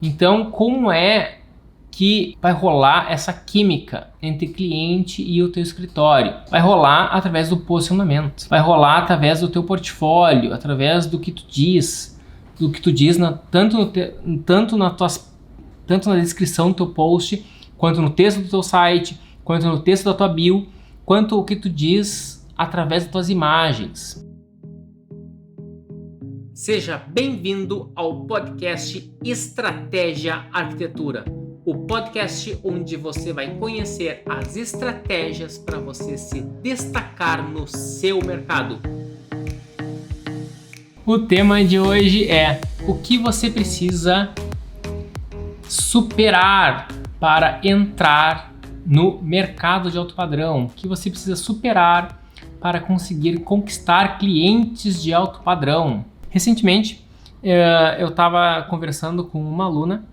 Então, como é que vai rolar essa química entre cliente e o teu escritório? Vai rolar através do posicionamento, vai rolar através do teu portfólio, através do que tu diz, tanto na descrição do teu post, quanto no texto do teu site, quanto no texto da tua bio, quanto o que tu diz através das tuas imagens. Seja bem-vindo ao podcast Estratégia Arquitetura, o podcast onde você vai conhecer as estratégias para você se destacar no seu mercado. O tema de hoje é o que você precisa superar para entrar no mercado de alto padrão, o que você precisa superar para conseguir conquistar clientes de alto padrão. Recentemente, eu estava conversando com uma aluna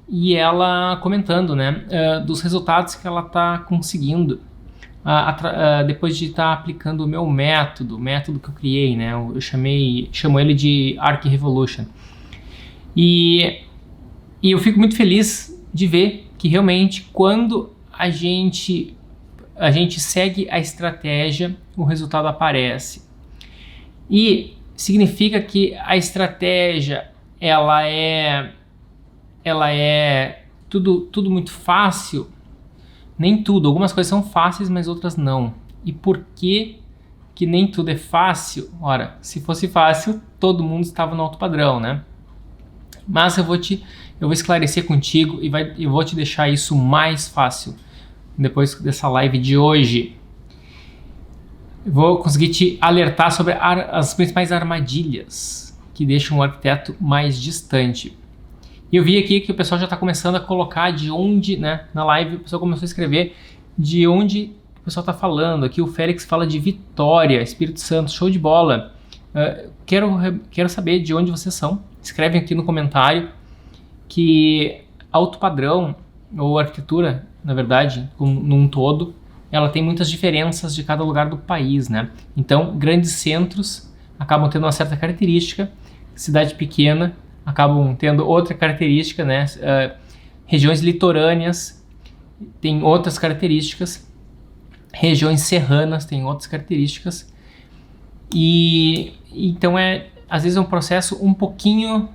e ela comentando, dos resultados que ela está conseguindo depois de estar aplicando o meu método que eu criei, eu chamo ele de Arc Revolution. E eu fico muito feliz de ver que realmente quando a gente segue a estratégia, o resultado aparece. E significa que a estratégia ela é tudo muito fácil? Nem tudo. Algumas coisas são fáceis, mas outras não. E por que nem tudo é fácil? Ora, se fosse fácil, todo mundo estava no alto padrão, né? Mas eu vou esclarecer contigo e eu vou te deixar isso mais fácil depois dessa live de hoje. Vou conseguir te alertar sobre as principais armadilhas que deixam o arquiteto mais distante. E eu vi aqui que o pessoal já está começando a colocar de onde, na live, o pessoal começou a escrever de onde o pessoal está falando. Aqui o Félix fala de Vitória, Espírito Santo, show de bola. Quero saber de onde vocês são. Escrevem aqui no comentário que alto padrão, ou arquitetura, na verdade, num todo, ela tem muitas diferenças de cada lugar do país, Então, grandes centros acabam tendo uma certa característica, cidade pequena acabam tendo outra característica, regiões litorâneas têm outras características, regiões serranas têm outras características, e então às vezes é um processo um pouquinho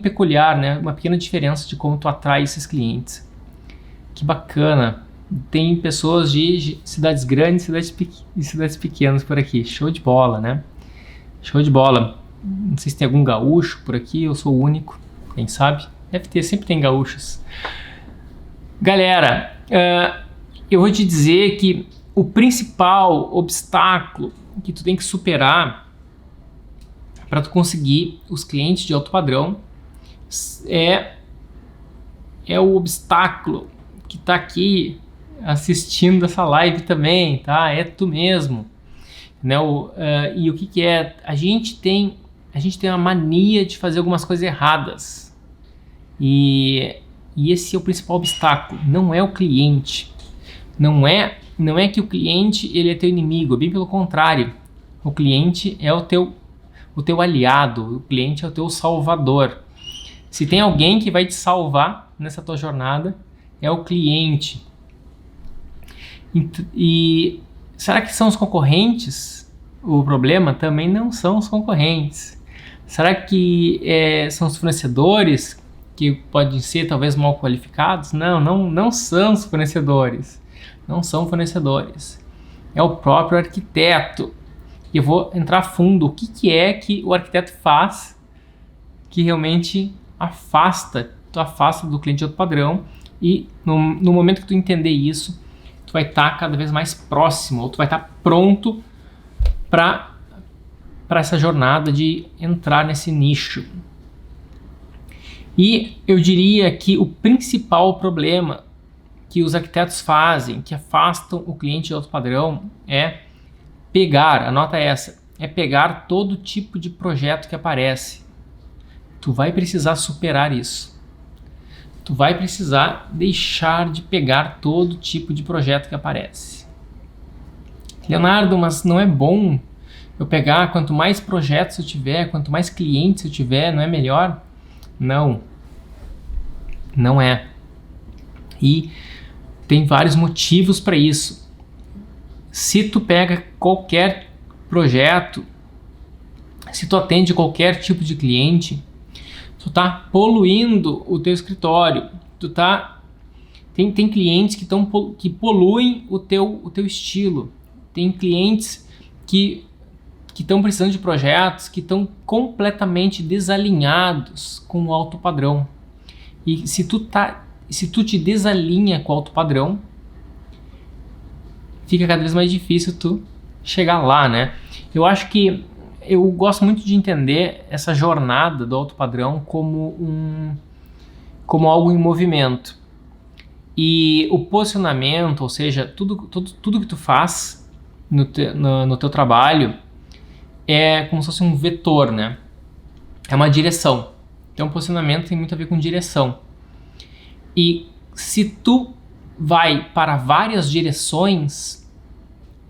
peculiar, uma pequena diferença de como tu atrai esses clientes. Que bacana! Tem pessoas de cidades grandes e cidades pequenas por aqui. Show de bola, Show de bola. Não sei se tem algum gaúcho por aqui, eu sou o único. Quem sabe? Deve ter, sempre tem gaúchos. Galera, eu vou te dizer que o principal obstáculo que tu tem que superar para tu conseguir os clientes de alto padrão é o obstáculo que está aqui assistindo essa live também, tá? É tu mesmo, e o que é? A gente tem uma mania de fazer algumas coisas erradas, e esse é o principal obstáculo. Não é o cliente, não é que o cliente ele é teu inimigo, bem pelo contrário. O cliente é o teu aliado, o cliente é o teu salvador. Se tem alguém que vai te salvar nessa tua jornada, é o cliente. E será que são os concorrentes o problema? Também não são os concorrentes. Será que são os fornecedores que podem ser talvez mal qualificados? Não são os fornecedores. Não são fornecedores. É o próprio arquiteto. E eu vou entrar a fundo. O que é que o arquiteto faz que realmente tu afasta do cliente de alto padrão? E no momento que tu entender isso, tu vai estar cada vez mais próximo, ou tu vai estar pronto para essa jornada de entrar nesse nicho. E eu diria que o principal problema que os arquitetos fazem, que afastam o cliente de alto padrão, é pegar todo tipo de projeto que aparece. Tu vai precisar superar isso. Tu vai precisar deixar de pegar todo tipo de projeto que aparece. Leonardo, mas não é bom eu pegar quanto mais projetos eu tiver, quanto mais clientes eu tiver, não é melhor? Não. Não é. E tem vários motivos para isso. Se tu pega qualquer projeto, se tu atende qualquer tipo de cliente, tu tá poluindo o teu escritório. Tem clientes que poluem o teu estilo. Tem clientes que estão precisando de projetos que estão completamente desalinhados com o alto padrão. E se tu te desalinha com o alto padrão, fica cada vez mais difícil tu chegar lá, né? Eu acho que eu gosto muito de entender essa jornada do alto padrão como algo em movimento. E o posicionamento, ou seja, tudo que tu faz no teu trabalho é como se fosse um vetor, né? É uma direção. Então, posicionamento tem muito a ver com direção. E se tu vai para várias direções,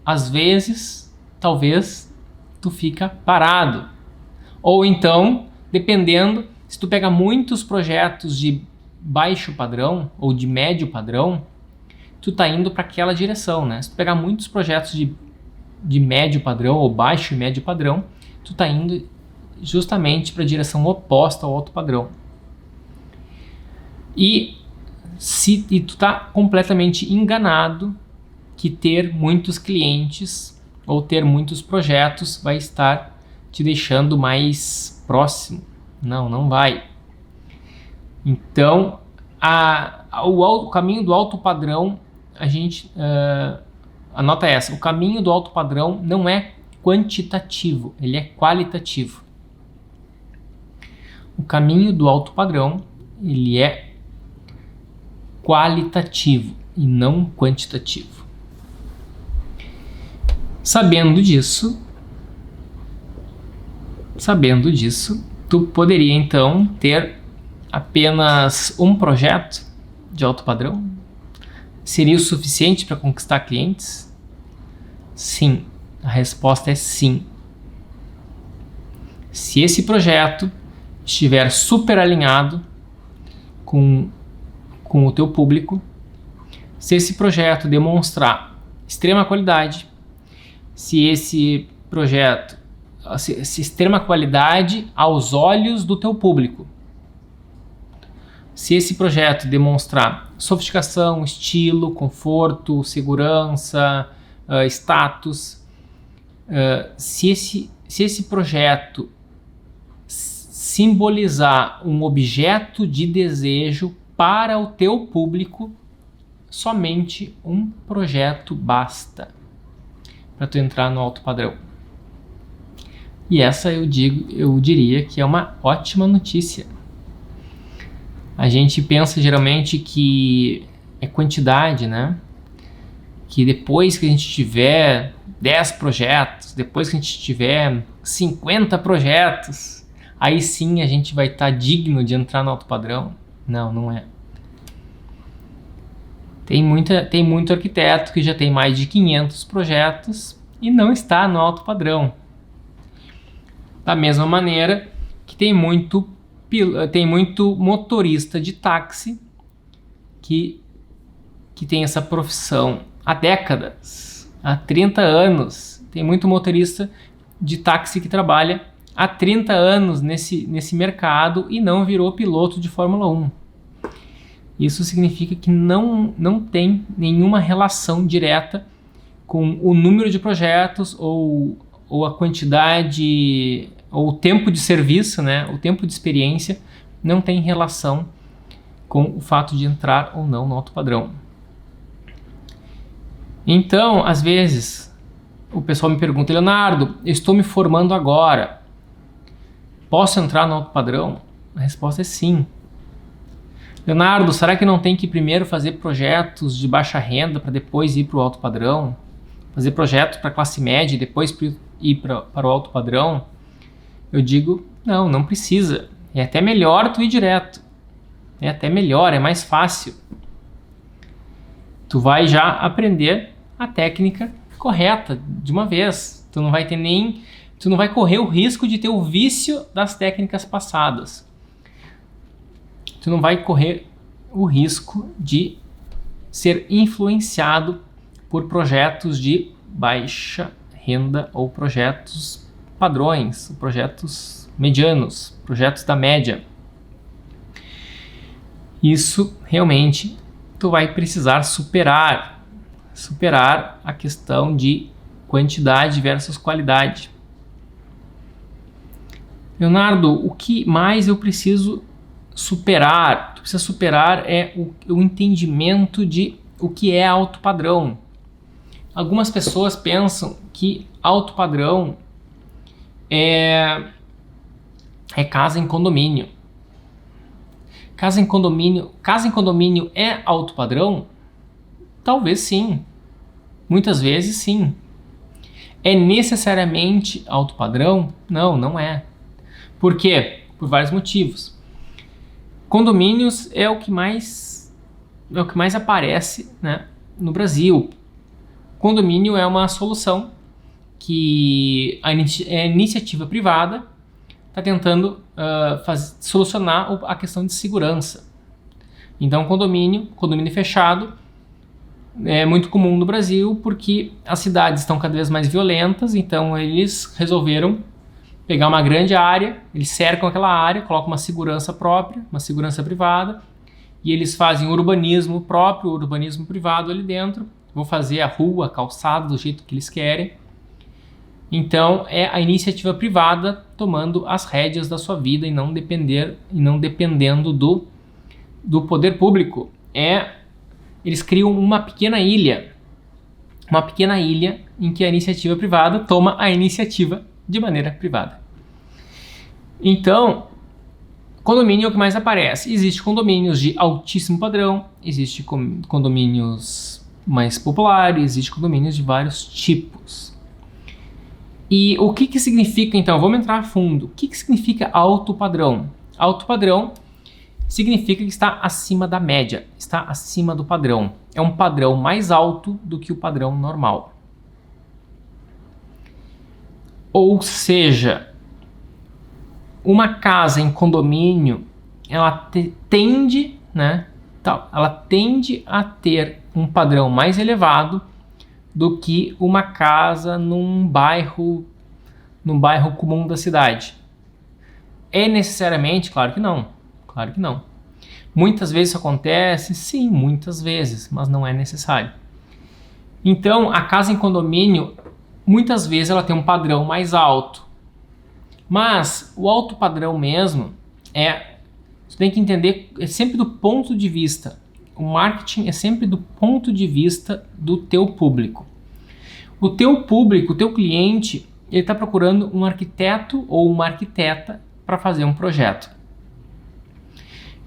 às vezes, talvez, tu fica parado. Ou então, dependendo, se tu pega muitos projetos de baixo padrão ou de médio padrão, tu tá indo para aquela direção, né? Se tu pegar muitos projetos de médio padrão ou baixo e médio padrão, tu tá indo justamente para a direção oposta ao alto padrão. E tu tá completamente enganado que ter muitos clientes ou ter muitos projetos vai estar te deixando mais próximo. Não vai. Então, o caminho do alto padrão, a gente anota essa: o caminho do alto padrão não é quantitativo, ele é qualitativo. O caminho do alto padrão, ele é qualitativo e não quantitativo. Sabendo disso, tu poderia então ter apenas um projeto de alto padrão? Seria o suficiente para conquistar clientes? Sim, a resposta é sim. Se esse projeto estiver super alinhado com o teu público, se esse projeto demonstrar extrema qualidade, se extrema qualidade aos olhos do teu público, se esse projeto demonstrar sofisticação, estilo, conforto, segurança, status, se esse projeto simbolizar um objeto de desejo para o teu público, somente um projeto basta para tu entrar no alto padrão. E essa eu diria que é uma ótima notícia. A gente pensa geralmente que é quantidade, né? Que depois que a gente tiver 10 projetos, depois que a gente tiver 50 projetos, aí sim a gente vai estar digno de entrar no alto padrão. Não é. Tem muito arquiteto que já tem mais de 500 projetos e não está no alto padrão. Da mesma maneira que tem muito motorista de táxi que tem essa profissão há décadas, há 30 anos. Tem muito motorista de táxi que trabalha há 30 anos nesse mercado e não virou piloto de Fórmula 1. Isso significa que não tem nenhuma relação direta com o número de projetos ou a quantidade ou o tempo de serviço, né? O tempo de experiência não tem relação com o fato de entrar ou não no alto padrão. Então, às vezes, o pessoal me pergunta: Leonardo, eu estou me formando agora, posso entrar no alto padrão? A resposta é sim. Leonardo, será que não tem que primeiro fazer projetos de baixa renda para depois ir para o alto padrão? Fazer projetos para classe média e depois ir para o alto padrão? Eu digo, não precisa. É até melhor tu ir direto. É até melhor, é mais fácil. Tu vai já aprender a técnica correta de uma vez. Tu não vai correr o risco de ter o vício das técnicas passadas. Tu não vai correr o risco de ser influenciado por projetos de baixa renda ou projetos padrões, projetos medianos, projetos da média. Isso realmente tu vai precisar superar a questão de quantidade versus qualidade. Leonardo, o que mais eu preciso superar? Tu precisa superar o entendimento de o que é alto padrão. Algumas pessoas pensam que alto padrão é casa em condomínio. Casa em condomínio é alto padrão? Talvez sim. Muitas vezes sim. É necessariamente alto padrão? Não, não é. Por quê? Por vários motivos. Condomínios é o que mais aparece, né, no Brasil. Condomínio é uma solução que a iniciativa privada está tentando solucionar a questão de segurança. Então, condomínio fechado é muito comum no Brasil porque as cidades estão cada vez mais violentas, então eles resolveram pegar uma grande área, eles cercam aquela área, colocam uma segurança própria, uma segurança privada, e eles fazem urbanismo próprio, urbanismo privado ali dentro, vão fazer a rua, a calçada do jeito que eles querem. Então é a iniciativa privada tomando as rédeas da sua vida e não dependendo do poder público. Eles criam uma pequena ilha em que a iniciativa privada toma a iniciativa de maneira privada. Então, condomínio é o que mais aparece. Existem condomínios de altíssimo padrão, existem condomínios mais populares, existem condomínios de vários tipos. E o que significa, então, vamos entrar a fundo. O que significa alto padrão? Alto padrão significa que está acima da média, está acima do padrão. É um padrão mais alto do que o padrão normal. Ou seja, uma casa em condomínio, ela tende a ter um padrão mais elevado do que uma casa num bairro comum da cidade. É necessariamente? Claro que não. Muitas vezes isso acontece? Sim, muitas vezes, mas não é necessário. Então, a casa em condomínio, muitas vezes ela tem um padrão mais alto. Mas o alto padrão mesmo você tem que entender, é sempre do ponto de vista. O marketing é sempre do ponto de vista do teu público. O teu público, o teu cliente, ele está procurando um arquiteto ou uma arquiteta para fazer um projeto.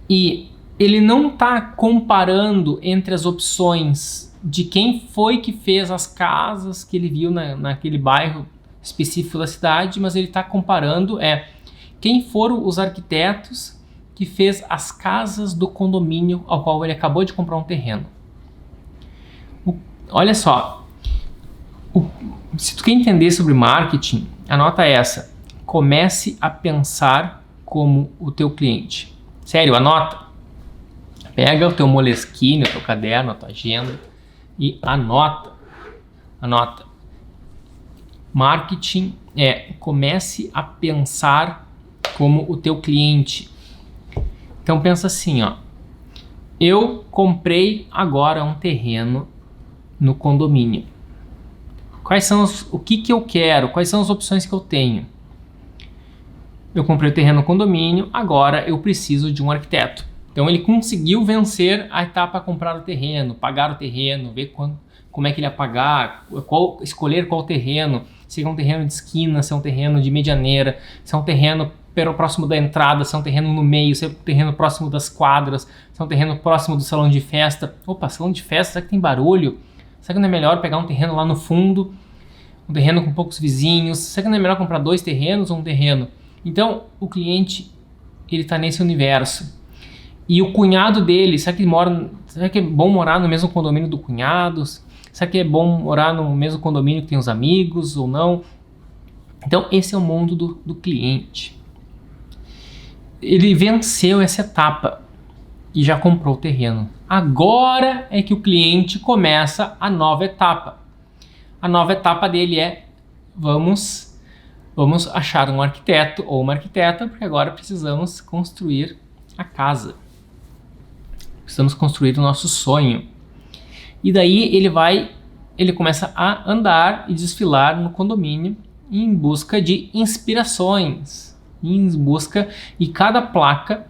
E ele não está comparando entre as opções de quem foi que fez as casas que ele viu naquele bairro específico da cidade, mas ele está comparando quem foram os arquitetos que fez as casas do condomínio ao qual ele acabou de comprar um terreno. Olha só, se tu quer entender sobre marketing, anota essa: comece a pensar como o teu cliente. Sério, anota. Pega o teu Moleskine, o teu caderno, a tua agenda e anota. Marketing comece a pensar como o teu cliente. Então pensa assim, eu comprei agora um terreno no condomínio. O que eu quero? Quais são as opções que eu tenho? Eu comprei o terreno no condomínio, agora eu preciso de um arquiteto. Então ele conseguiu vencer a etapa comprar o terreno, pagar o terreno, ver como é que ele ia pagar, escolher qual terreno, se é um terreno de esquina, se é um terreno de medianeira, se é um terreno próximo da entrada, se é um terreno no meio, se é um terreno próximo das quadras, se é um terreno próximo do salão de festa. Opa, salão de festa, será que tem barulho? Será que não é melhor pegar um terreno lá no fundo, um terreno com poucos vizinhos? Será que não é melhor comprar 2 terrenos ou um terreno? Então, o cliente, ele está nesse universo. E o cunhado dele, será que é bom morar no mesmo condomínio do cunhado? Será que é bom morar no mesmo condomínio que tem os amigos ou não? Então, esse é o mundo do cliente. Ele venceu essa etapa. e já comprou o terreno. Agora é que o cliente começa a nova etapa. A nova etapa dele é: vamos achar um arquiteto ou uma arquiteta, porque agora precisamos construir a casa. Precisamos construir o nosso sonho. E daí ele começa a andar e desfilar no condomínio em busca de inspirações, e cada placa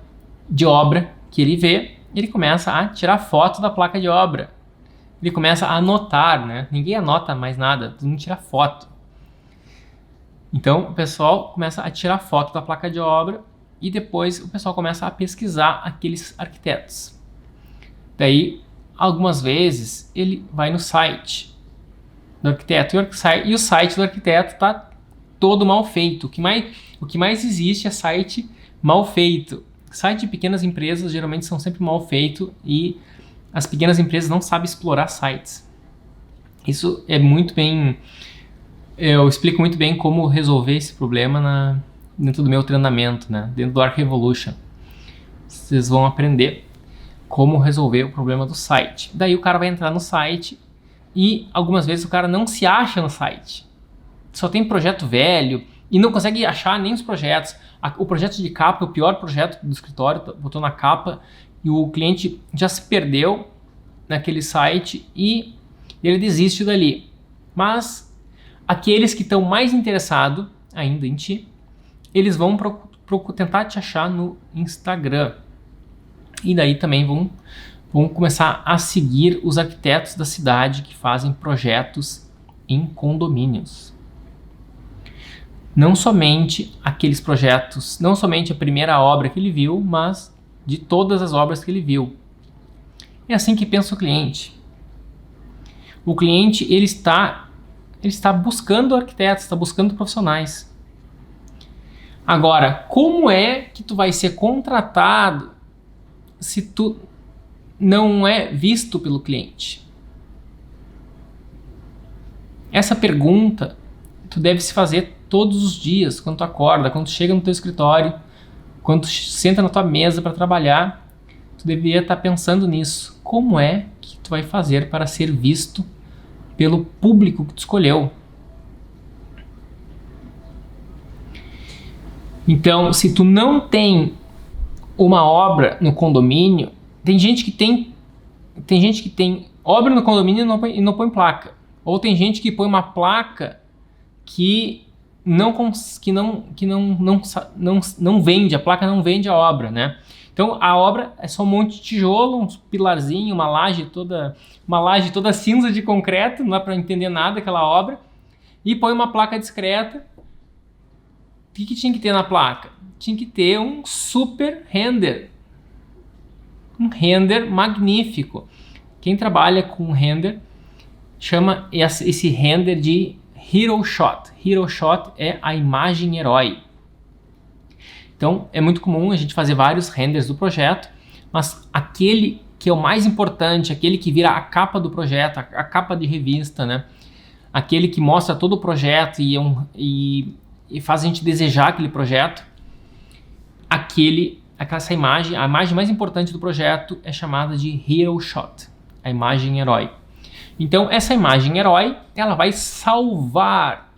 de obra que ele vê, ele começa a tirar foto da placa de obra. Ele começa a anotar, né? Ninguém anota mais nada, todo mundo tira foto. Então o pessoal começa a tirar foto da placa de obra e depois o pessoal começa a pesquisar aqueles arquitetos. Daí, algumas vezes, ele vai no site do arquiteto e o site do arquiteto está todo mal feito. O que mais existe é site mal feito. Site de pequenas empresas geralmente são sempre mal feitos e as pequenas empresas não sabem explorar sites. Isso é muito bem... Eu explico muito bem como resolver esse problema dentro do meu treinamento, né? Dentro do Arc Revolution. Vocês vão aprender como resolver o problema do site. Daí o cara vai entrar no site e algumas vezes o cara não se acha no site. Só tem projeto velho e não consegue achar nem os projetos. O projeto de capa é o pior projeto do escritório, botou na capa e o cliente já se perdeu naquele site e ele desiste dali. Mas aqueles que estão mais interessados ainda em ti, eles vão tentar te achar no Instagram. E daí também vão começar a seguir os arquitetos da cidade que fazem projetos em condomínios. Não somente aqueles projetos, não somente a primeira obra que ele viu, mas de todas as obras que ele viu. É assim que pensa o cliente. O cliente ele está buscando arquitetos, está buscando profissionais. Agora, como é que tu vai ser contratado se tu não é visto pelo cliente? Essa pergunta tu deve se fazer todos os dias, quando tu acorda, quando tu chega no teu escritório, quando tu senta na tua mesa para trabalhar, tu deveria estar pensando nisso. Como é que tu vai fazer para ser visto pelo público que tu escolheu? Então, se tu não tem uma obra no condomínio, tem gente que tem obra no condomínio e não põe placa. Ou tem gente que põe uma placa que não vende, a placa não vende a obra, né? Então a obra é só um monte de tijolo, uns pilarzinhos, uma laje toda cinza de concreto, não dá para entender nada aquela obra, e põe uma placa discreta. O que tinha que ter na placa? Tinha que ter um super render. Um render magnífico. Quem trabalha com render chama esse render de Hero Shot. Hero Shot é a imagem herói. Então é muito comum a gente fazer vários renders do projeto, mas aquele que é o mais importante, aquele que vira a capa do projeto, a capa de revista, né? Aquele que mostra todo o projeto e faz a gente desejar aquele projeto, essa imagem, a imagem mais importante do projeto é chamada de Hero Shot, a imagem herói. Então essa imagem herói, ela vai salvar,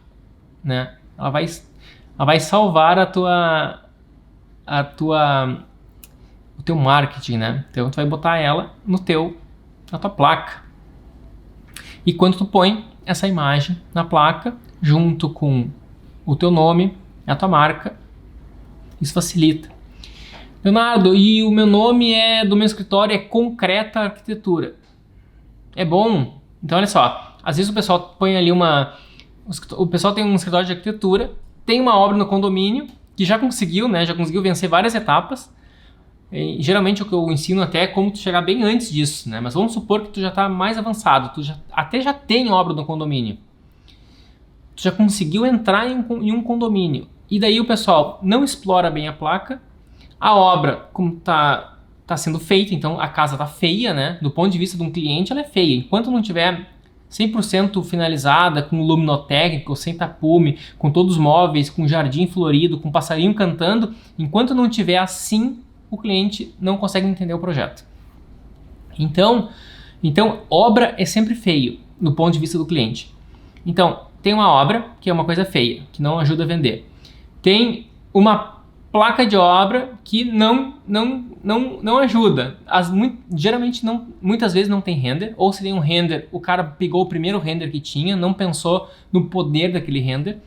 né? Ela vai salvar o teu marketing, né? Então tu vai botar ela na tua placa. E quando tu põe essa imagem na placa, junto com o teu nome, a tua marca, isso facilita. Leonardo, e o meu nome do meu escritório é Concreta Arquitetura. É bom? Então olha só, às vezes o pessoal põe ali o pessoal tem um escritório de arquitetura, tem uma obra no condomínio que já conseguiu vencer várias etapas. E, geralmente o que eu ensino até é como tu chegar bem antes disso, né? Mas vamos supor que tu já está mais avançado, tu já tem obra no condomínio. Tu já conseguiu entrar em um condomínio. E daí o pessoal não explora bem a placa. A obra, como tá sendo feita, então a casa tá feia, né? Do ponto de vista de um cliente, ela é feia. Enquanto não tiver 100% finalizada, com luminotécnico, sem tapume, com todos os móveis, com jardim florido, com passarinho cantando, enquanto não tiver assim, o cliente não consegue entender o projeto. Então, obra é sempre feio, do ponto de vista do cliente. Então, tem uma obra que é uma coisa feia, que não ajuda a vender. Tem uma placa de obra que não ajuda. Geralmente, muitas vezes não tem render, ou se tem um render, o cara pegou o primeiro render que tinha, não pensou no poder daquele render,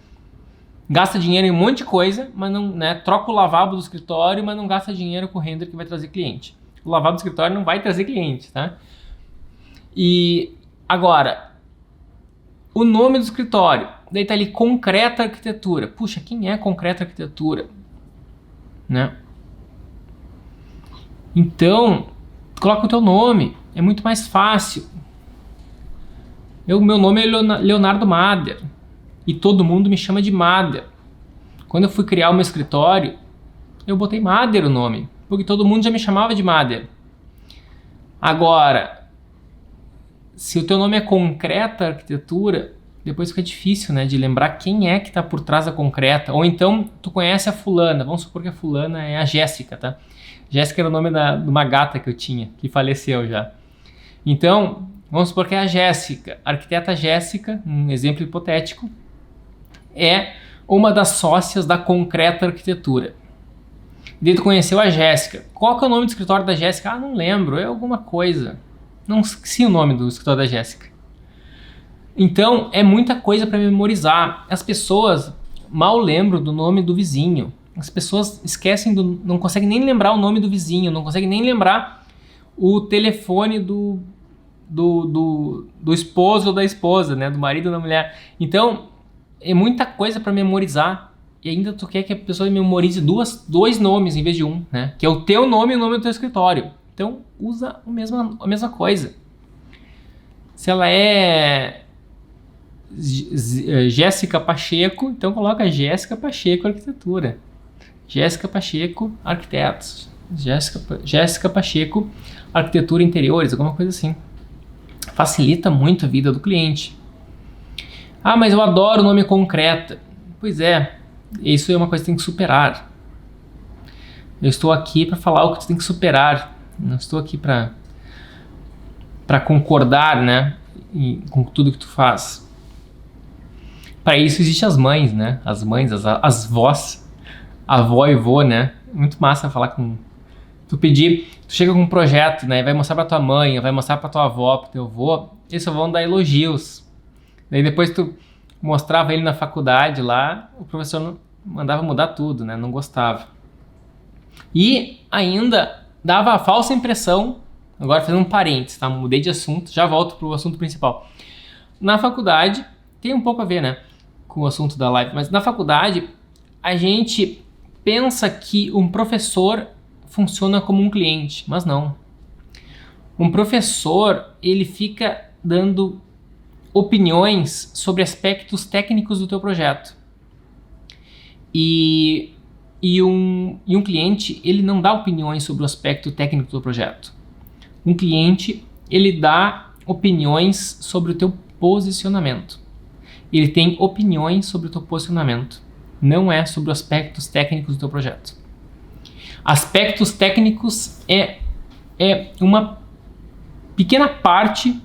gasta dinheiro em um monte de coisa, mas não, né, troca o lavabo do escritório, mas não gasta dinheiro com o render que vai trazer cliente. O lavabo do escritório não vai trazer cliente, tá? E agora, o nome do escritório, daí tá ali Concreta Arquitetura. Puxa, quem é Concreta Arquitetura? Né? Então, coloca o teu nome, é muito mais fácil. Meu nome é Leonardo Mader e todo mundo me chama de Mader. Quando eu fui criar o meu escritório, eu botei Mader o nome, porque todo mundo já me chamava de Mader. Agora, se o teu nome é Concreta Arquitetura, depois fica difícil, né, de lembrar quem é que está por trás da Concreta. Ou então, tu conhece a fulana, vamos supor que a fulana é a Jéssica, tá? Jéssica era o nome de uma gata que eu tinha, que faleceu já. Então, vamos supor que é a Jéssica. A arquiteta Jéssica, um exemplo hipotético, é uma das sócias da Concreta Arquitetura. E daí tu conheceu a Jéssica. Qual que é o nome do escritório da Jéssica? Ah, não lembro, é alguma coisa. Não esqueci o nome do escritório da Jéssica. Então, é muita coisa para memorizar. As pessoas mal lembram do nome do vizinho. As pessoas esquecem, não conseguem nem lembrar o nome do vizinho, não conseguem nem lembrar o telefone do esposo ou da esposa, né? Do marido ou da mulher. Então, é muita coisa para memorizar. E ainda tu quer que a pessoa memorize dois nomes em vez de um, né? Que é o teu nome e o nome do teu escritório. Então, usa a mesma coisa. Se ela é Jéssica Pacheco, então coloca Jéssica Pacheco Arquitetura. Jéssica Pacheco Arquitetos. Jéssica Pacheco Arquitetura Interiores, alguma coisa assim. Facilita muito a vida do cliente. Ah, mas eu adoro o nome Concreta. Pois é, isso é uma coisa que tem que superar. Eu estou aqui para falar o que tu tem que superar. Não estou aqui para concordar, né, com tudo que tu faz. Para isso existem as mães, né? As mães, as vós, avó e vô, né? Muito massa falar com... Tu chega com um projeto, né? Vai mostrar pra tua mãe, vai mostrar pra tua avó, pro teu vô, eles só vão dar elogios. Daí depois tu mostrava ele na faculdade lá, o professor mandava mudar tudo, né? Não gostava. E ainda dava a falsa impressão, agora fazendo um parênteses, tá? Mudei de assunto, já volto pro assunto principal. Na faculdade, tem um pouco a ver, né, com o assunto da live, mas na faculdade a gente pensa que um professor funciona como um cliente, mas não. Um professor, ele fica dando opiniões sobre aspectos técnicos do teu projeto. E um cliente, ele não dá opiniões sobre o aspecto técnico do teu projeto. Um cliente, ele dá opiniões sobre o teu posicionamento. Ele tem opiniões sobre o teu posicionamento. Não é sobre os aspectos técnicos do teu projeto. Aspectos técnicos é uma pequena parte,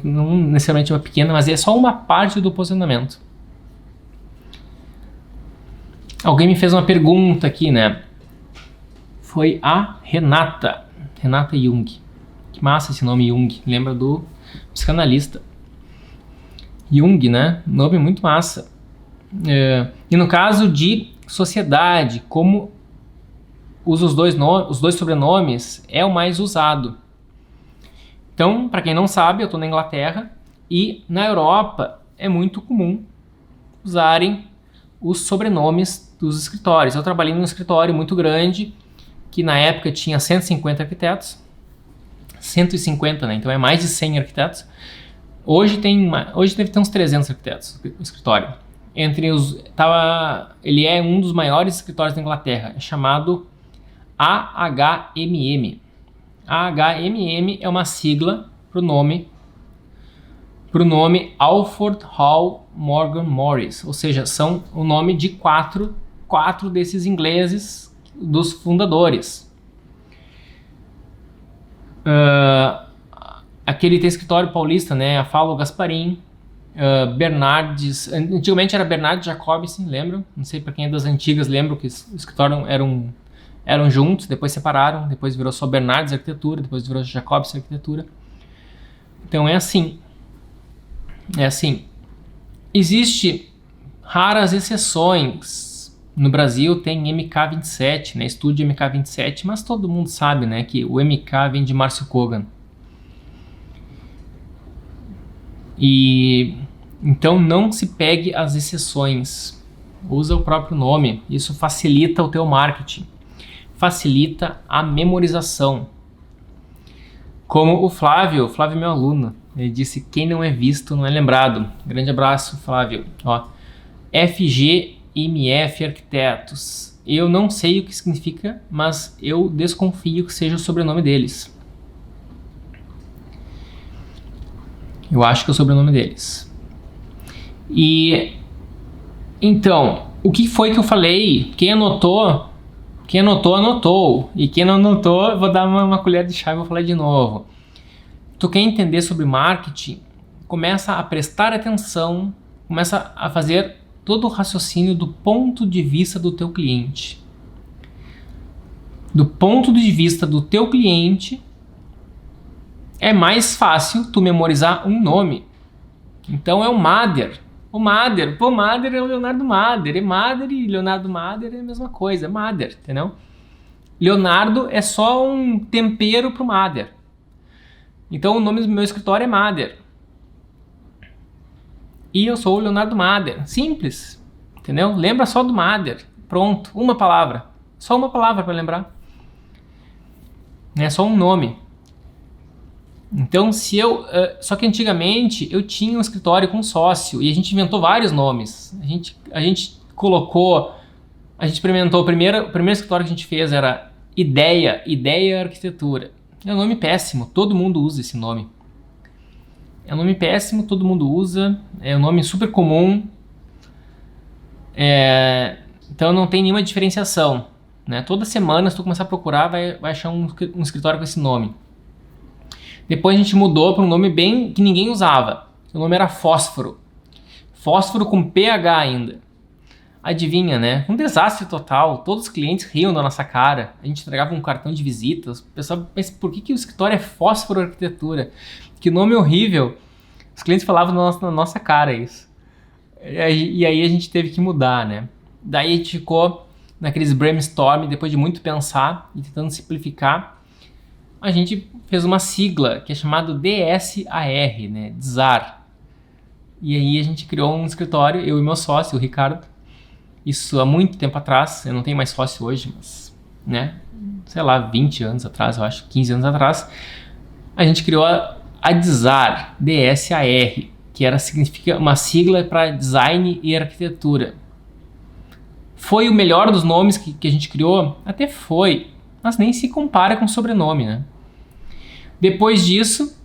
não necessariamente uma pequena, mas é só uma parte do posicionamento. Alguém me fez uma pergunta aqui, né? Foi a Renata Jung. Que massa esse nome Jung, lembra do psicanalista. Jung, né? Nome muito massa. E no caso de sociedade, como usa os dois sobrenomes, é o mais usado. Então, para quem não sabe, eu estou na Inglaterra e na Europa é muito comum usarem os sobrenomes dos escritórios. Eu trabalhei num escritório muito grande, que na época tinha 150 arquitetos, 150, né? Então é mais de 100 arquitetos. Hoje deve ter uns 300 arquitetos o escritório. Ele é um dos maiores escritórios da Inglaterra, é chamado AHMM. AHMM é uma sigla para o nome Alford Hall Morgan Morris, ou seja, são o nome de quatro desses ingleses dos fundadores. Aquele tem escritório paulista, né? Afalo Gasparim, Bernardes, antigamente era Bernardes Jacobson, lembram? Não sei para quem é das antigas, lembro que o escritório eram juntos, depois separaram, depois virou só Bernardes Arquitetura, depois virou Jacobson Arquitetura. Então é assim. Existe raras exceções. No Brasil tem MK27, né? Estúdio MK27, mas todo mundo sabe, né, que o MK vem de Márcio Kogan. E então não se pegue as exceções. Usa o próprio nome. Isso facilita o teu marketing. Facilita a memorização. Como o Flávio meu aluno, ele disse: quem não é visto não é lembrado. Grande abraço, Flávio. Ó, FGMF Arquitetos. Eu não sei o que significa, mas eu desconfio que seja o sobrenome deles. Eu acho que é o sobrenome deles. E então, o que foi que eu falei? Quem anotou, anotou. E quem não anotou, eu vou dar uma colher de chá e vou falar de novo. Tu quer entender sobre marketing? Começa a prestar atenção, começa a fazer todo o raciocínio do ponto de vista do teu cliente. Do ponto de vista do teu cliente, é mais fácil tu memorizar um nome. Então é o Mader. O Mader é o Leonardo Mader. E Mader e Leonardo Mader é a mesma coisa, é Mader, entendeu? Leonardo é só um tempero pro Mader. Então o nome do meu escritório é Mader. E eu sou o Leonardo Mader. Simples, entendeu? Lembra só do Mader. Pronto, uma palavra. Só uma palavra para lembrar. É só um nome. Então, só que antigamente eu tinha um escritório com sócio e a gente inventou vários nomes. A gente experimentou, o primeiro escritório que a gente fez era Ideia Arquitetura. É um nome péssimo, todo mundo usa esse nome. É um nome péssimo, todo mundo usa, é um nome super comum. Então não tem nenhuma diferenciação, né? Toda semana, se tu começar a procurar, vai achar um escritório com esse nome. Depois a gente mudou para um nome bem que ninguém usava. O nome era Fósforo. Fósforo com PH ainda. Adivinha, né? Um desastre total. Todos os clientes riam da nossa cara. A gente entregava um cartão de visitas. O pessoal pensa, por que o escritório é Fósforo Arquitetura? Que nome horrível. Os clientes falavam na nossa cara isso. E aí a gente teve que mudar, né? Daí a gente ficou naqueles brainstorm, depois de muito pensar e tentando simplificar. A gente fez uma sigla que é chamado DSAR, né? DSAR. E aí a gente criou um escritório, eu e meu sócio, o Ricardo. Isso há muito tempo atrás, eu não tenho mais sócio hoje, mas, né? Sei lá, 20 anos atrás, eu acho, 15 anos atrás. A gente criou a DSAR, DSAR, que significa uma sigla para Design e Arquitetura. Foi o melhor dos nomes que a gente criou? Até foi. Mas nem se compara com o sobrenome, né? Depois disso,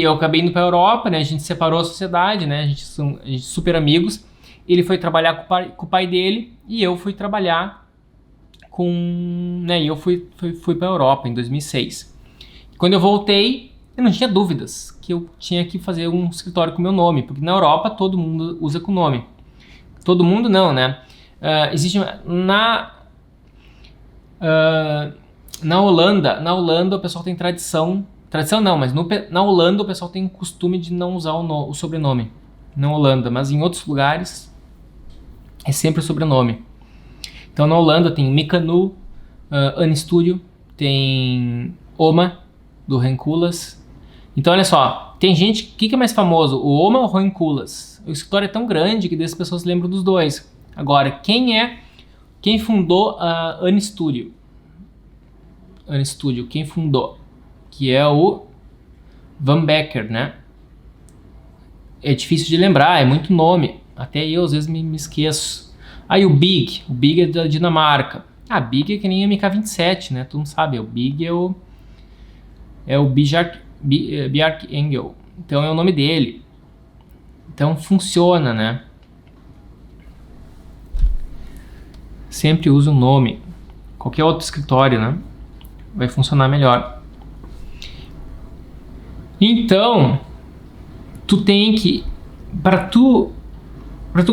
eu acabei indo para a Europa, né? A gente separou a sociedade, né? A gente super amigos. Ele foi trabalhar com o pai dele e eu fui trabalhar né? E eu fui para a Europa em 2006. Quando eu voltei, eu não tinha dúvidas que eu tinha que fazer um escritório com o meu nome, porque na Europa todo mundo usa com o nome. Todo mundo não, né? Existe na Holanda o pessoal tem tradição não, mas na Holanda o pessoal tem costume de não usar o sobrenome. Na Holanda, mas em outros lugares é sempre o sobrenome. Então na Holanda tem Micanu, Unstudio, tem Oma, do Renkulas. Então olha só, tem gente, o que é mais famoso, o Oma ou o Renkulas? O escritório é tão grande que as pessoas lembram dos dois. Agora, quem fundou a Unstudio? Unstudio, quem fundou? Que é o Van Becker, né? É difícil de lembrar, é muito nome. Até eu às vezes me esqueço. Aí o Big é da Dinamarca. Big é que nem MK27, né? Tu não sabe, o Big é o Bjarke Engel. Então é o nome dele. Então funciona, né? Sempre usa o nome. qualquer outro escritório, né? Vai funcionar melhor. Então, tu tem que, tu vai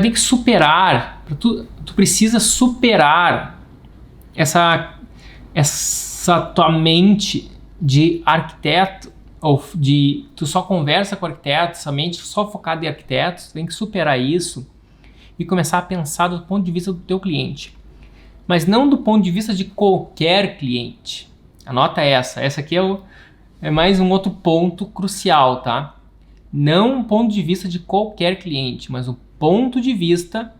ter que superar, tu precisa superar essa tua mente de arquiteto, ou tu só conversa com arquitetos, essa mente só focada em arquitetos. Tu tem que superar isso e começar a pensar do ponto de vista do teu cliente, mas não do ponto de vista de qualquer cliente. Anota essa aqui é mais um outro ponto crucial, tá? Não um ponto de vista de qualquer cliente, mas o ponto de vista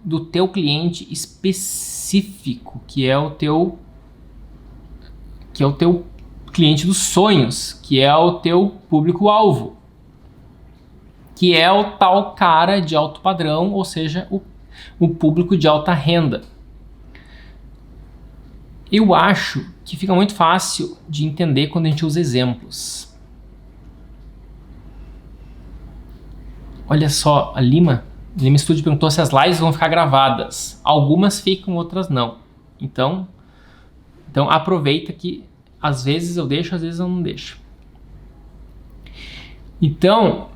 do teu cliente específico, que é o teu cliente dos sonhos, que é o teu público-alvo, que é o tal cara de alto padrão, ou seja, o público de alta renda. Eu acho que fica muito fácil de entender quando a gente usa exemplos. Olha só, a Lima Studio perguntou se as lives vão ficar gravadas. Algumas ficam, outras não. Então aproveita que às vezes eu deixo, às vezes eu não deixo. Então,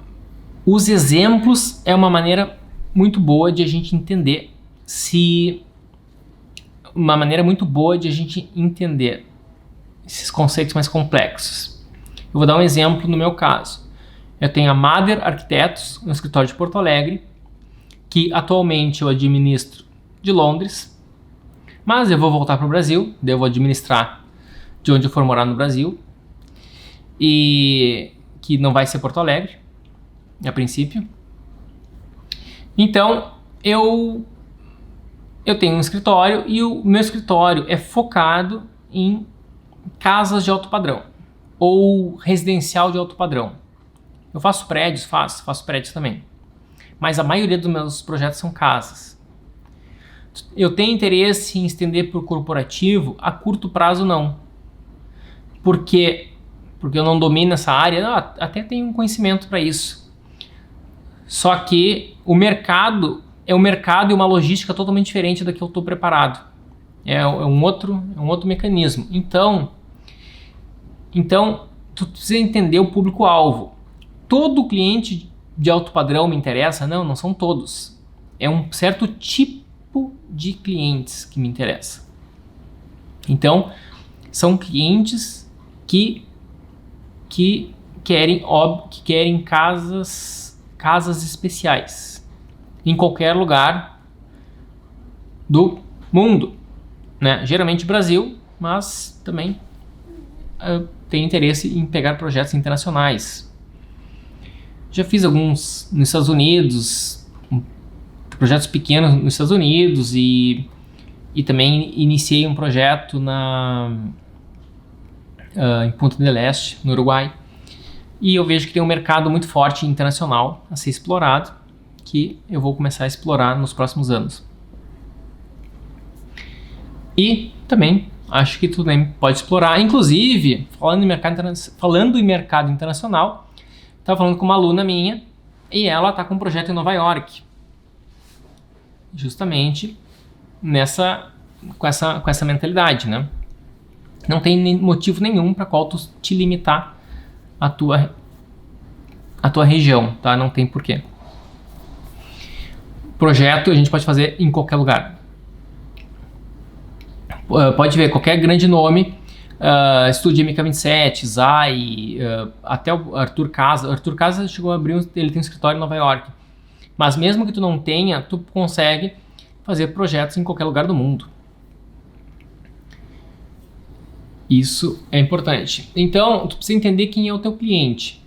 os exemplos é uma maneira muito boa de a gente entender esses conceitos mais complexos. Eu vou dar um exemplo no meu caso. Eu tenho a Mader Arquitetos, um escritório de Porto Alegre, que atualmente eu administro de Londres, mas eu vou voltar para o Brasil, daí eu vou administrar de onde eu for morar no Brasil, e que não vai ser Porto Alegre, a princípio. Então, eu tenho um escritório e o meu escritório é focado em casas de alto padrão ou residencial de alto padrão. Eu faço prédios, faço prédios também, mas a maioria dos meus projetos são casas. Eu tenho interesse em estender para o corporativo, a curto prazo não. Porque eu não domino essa área, até tenho um conhecimento para isso. Só que o mercado é um mercado e uma logística totalmente diferente da que eu estou preparado. É um outro mecanismo. Então, tu precisa entender o público-alvo. Todo cliente de alto padrão me interessa? Não são todos. É um certo tipo de clientes que me interessa. Então, são clientes que querem casas especiais em qualquer lugar do mundo, né? Geralmente Brasil, mas também tem interesse em pegar projetos internacionais. Já fiz alguns nos Estados Unidos, projetos pequenos nos Estados Unidos, e também iniciei um projeto em Punta del Este, no Uruguai. E eu vejo que tem um mercado muito forte internacional a ser explorado, que eu vou começar a explorar nos próximos anos. E também acho que tu também pode explorar. Inclusive, falando em mercado internacional, estava falando com uma aluna minha e ela está com um projeto em Nova York, justamente com essa mentalidade, né? Não tem motivo nenhum para qual tu te limitar a tua região, tá? Não tem porquê. Projeto a gente pode fazer em qualquer lugar. Pode ver qualquer grande nome, Estúdio MK27, Zai, até o Arthur Casa. Arthur Casa chegou a abrir, ele tem um escritório em Nova York. Mas mesmo que tu não tenha, tu consegue fazer projetos em qualquer lugar do mundo. Isso é importante. Então, tu precisa entender quem é o teu cliente.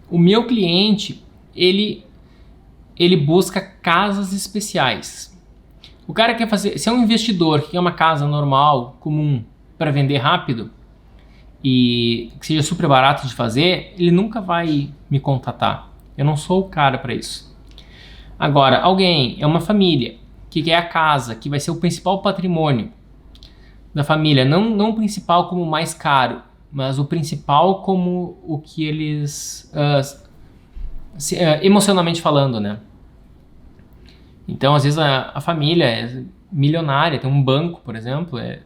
O meu cliente, ele busca casas especiais. O cara quer fazer, se é um investidor que quer uma casa normal, comum, para vender rápido e que seja super barato de fazer, ele nunca vai me contatar. Eu não sou o cara para isso. Agora, é uma família que quer a casa, que vai ser o principal patrimônio da família, não o principal como o mais caro, mas o principal como o que eles, emocionalmente falando, né? Então, às vezes a família milionária, tem um banco, por exemplo, é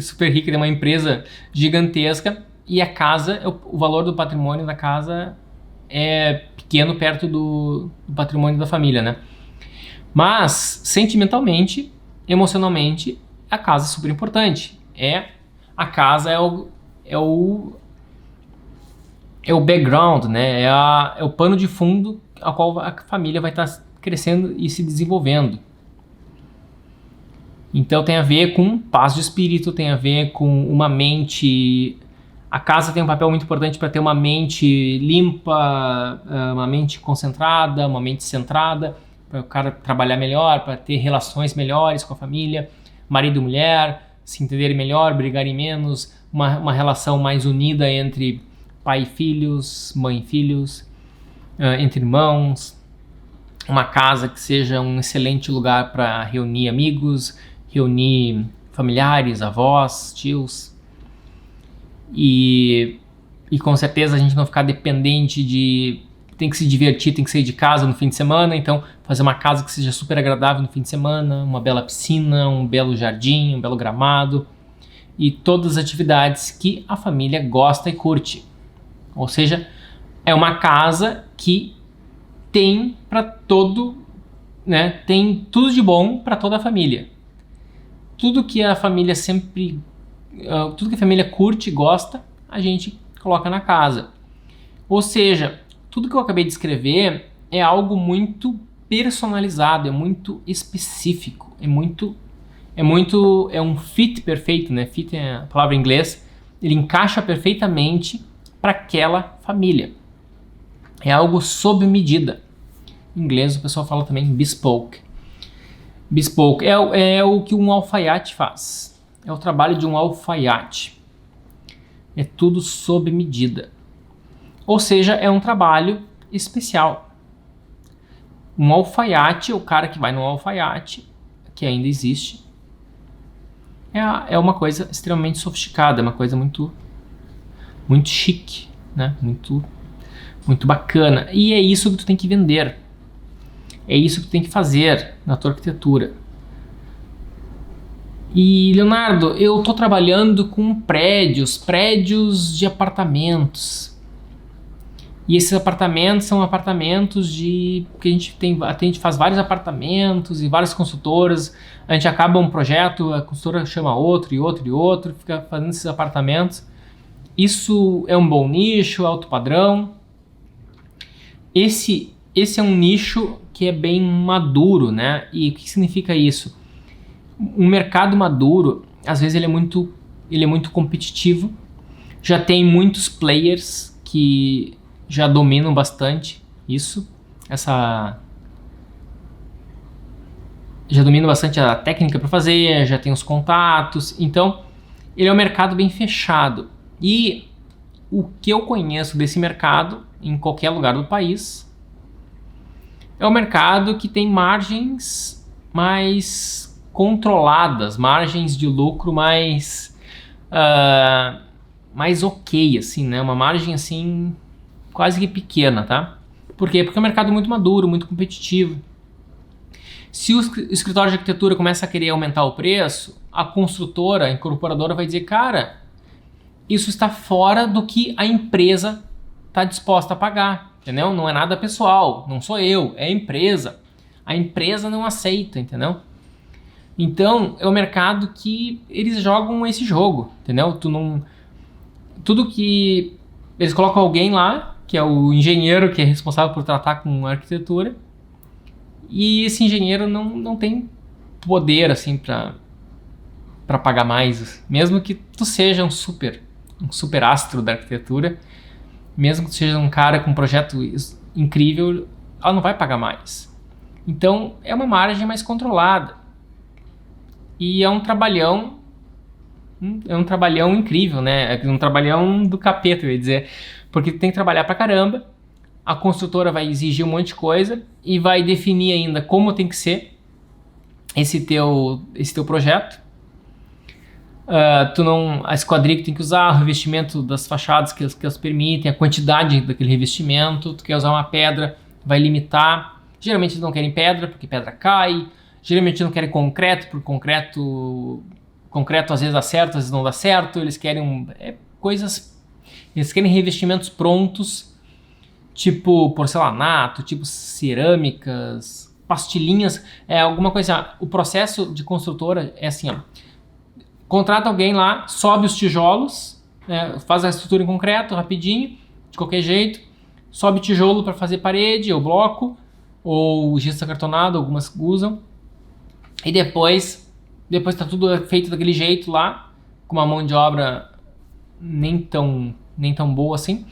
super rica, tem uma empresa gigantesca e a casa, o valor do patrimônio da casa é pequeno perto do patrimônio da família, né? Mas, sentimentalmente, emocionalmente, a casa é super importante. A casa é o background, né? É o pano de fundo a qual a família vai estar crescendo e se desenvolvendo. Então tem a ver com paz de espírito, tem a ver com uma mente. A casa tem um papel muito importante para ter uma mente limpa, uma mente concentrada, uma mente centrada, para o cara trabalhar melhor, para ter relações melhores com a família, marido e mulher, se entenderem melhor, brigarem menos, uma relação mais unida entre pai e filhos, mãe e filhos, entre irmãos, uma casa que seja um excelente lugar para reunir amigos, reunir familiares, avós, tios, e com certeza a gente não ficar dependente de tem que se divertir, tem que sair de casa no fim de semana, então fazer uma casa que seja super agradável no fim de semana, uma bela piscina, um belo jardim, um belo gramado e todas as atividades que a família gosta e curte. Ou seja, é uma casa que tem para todo, né, tem tudo de bom para toda a família. Tudo que a família tudo que a família curte e gosta, a gente coloca na casa. Ou seja, tudo que eu acabei de escrever é algo muito personalizado, é muito específico, é um fit perfeito, né? Fit é a palavra em inglês, ele encaixa perfeitamente para aquela família. É algo sob medida. Em inglês o pessoal fala também bespoke. Bespoke é o que um alfaiate faz. É o trabalho de um alfaiate. É tudo sob medida. Ou seja, é um trabalho especial. Um alfaiate, o cara que vai no alfaiate, que ainda existe, é uma coisa extremamente sofisticada, é uma coisa muito, muito chique, né? Muito, muito bacana. E é isso que tu tem que vender. É isso que tu tem que fazer na tua arquitetura. E, Leonardo, eu estou trabalhando com prédios de apartamentos. E esses apartamentos são apartamentos que a gente faz vários apartamentos e várias consultoras. A gente acaba um projeto, a consultora chama outro e outro e outro, fica fazendo esses apartamentos. Isso é um bom nicho, alto padrão. Esse é um nicho que é bem maduro, né? E o que significa isso? Um mercado maduro, às vezes ele é muito competitivo. Já tem muitos players que já dominam bastante isso, já dominam bastante a técnica para fazer, já tem os contatos, então ele é um mercado bem fechado. E o que eu conheço desse mercado, em qualquer lugar do país, é um mercado que tem margens mais controladas, margens de lucro mais ok, assim, né? Uma margem assim quase que pequena, tá? Por quê? Porque é um mercado muito maduro, muito competitivo. Se o escritório de arquitetura começa a querer aumentar o preço, a construtora, a incorporadora vai dizer, cara, isso está fora do que a empresa está disposta a pagar, entendeu? Não é nada pessoal, não sou eu, é a empresa. A empresa não aceita, entendeu? Então, é um mercado que eles jogam esse jogo, entendeu? Tudo que eles colocam alguém lá, que é o engenheiro que é responsável por tratar com a arquitetura, e esse engenheiro não tem poder assim para pagar mais, mesmo que tu seja um super astro da arquitetura, mesmo que tu seja um cara com um projeto incrível, ela não vai pagar mais. Então é uma margem mais controlada e é um trabalhão incrível, né? É um trabalhão do capeta, eu ia dizer. Porque tem que trabalhar pra caramba, a construtora vai exigir um monte de coisa e vai definir ainda como tem que ser esse teu projeto. A esquadria que tem que usar, o revestimento das fachadas que elas permitem, a quantidade daquele revestimento, tu quer usar uma pedra, vai limitar. Geralmente eles não querem pedra, porque pedra cai, Geralmente não querem concreto, porque concreto às vezes dá certo, às vezes não dá certo. Eles querem eles querem revestimentos prontos, tipo porcelanato, tipo cerâmicas, pastilhinhas, alguma coisa. O processo de construtora é assim, ó. Contrata alguém lá, sobe os tijolos, faz a estrutura em concreto rapidinho, de qualquer jeito, sobe tijolo para fazer parede ou bloco, ou gesso acartonado, algumas usam, e depois tá tudo feito daquele jeito lá, com uma mão de obra nem tão boa assim,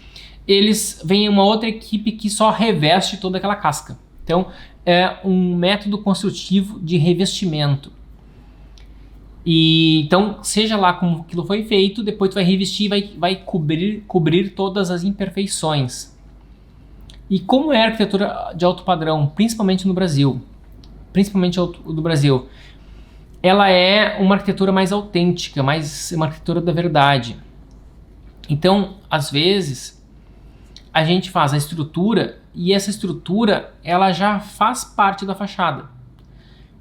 eles vêm uma outra equipe que só reveste toda aquela casca. Então é um método construtivo de revestimento. E então, seja lá como aquilo foi feito, depois tu vai revestir e vai cobrir todas as imperfeições. E como é a arquitetura de alto padrão, principalmente no Brasil, ela é uma arquitetura mais autêntica, mais uma arquitetura da verdade. Então, às vezes, a gente faz a estrutura e essa estrutura ela já faz parte da fachada.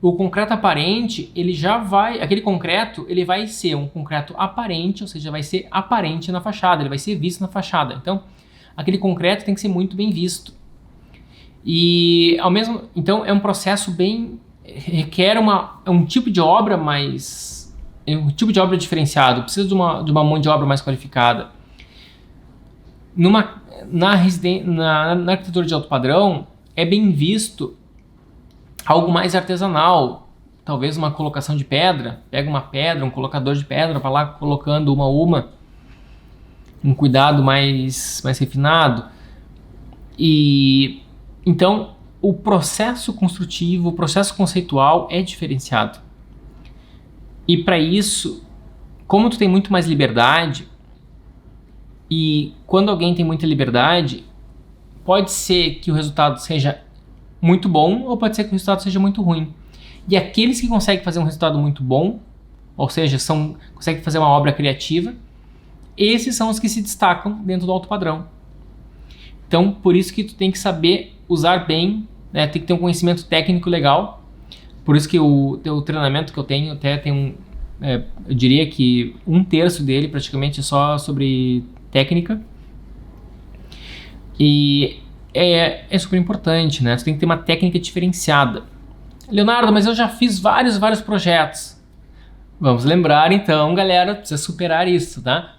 O concreto aparente, aquele concreto, ele vai ser um concreto aparente, ou seja, vai ser aparente na fachada, ele vai ser visto na fachada. Então, aquele concreto tem que ser muito bem visto. E então é um processo requer um tipo de obra diferenciado, precisa de uma mão de obra mais qualificada. Na arquitetura de alto padrão, é bem visto algo mais artesanal, talvez uma colocação de pedra, pega uma pedra, um colocador de pedra para lá colocando uma a uma, um cuidado mais refinado. E então o processo construtivo, o processo conceitual é diferenciado. E para isso, como tu tem muito mais liberdade, e quando alguém tem muita liberdade, pode ser que o resultado seja muito bom, ou pode ser que o resultado seja muito ruim. E aqueles que conseguem fazer um resultado muito bom, ou seja, conseguem fazer uma obra criativa, esses são os que se destacam dentro do alto padrão. Então, por isso que tu tem que saber usar bem, né? Tem que ter um conhecimento técnico legal. Por isso que o treinamento que eu tenho até tem eu diria que 1/3 dele praticamente é só sobre técnica. E é super importante, né? Você tem que ter uma técnica diferenciada. Leonardo, mas eu já fiz vários projetos. Vamos lembrar então, galera, precisa superar isso, tá?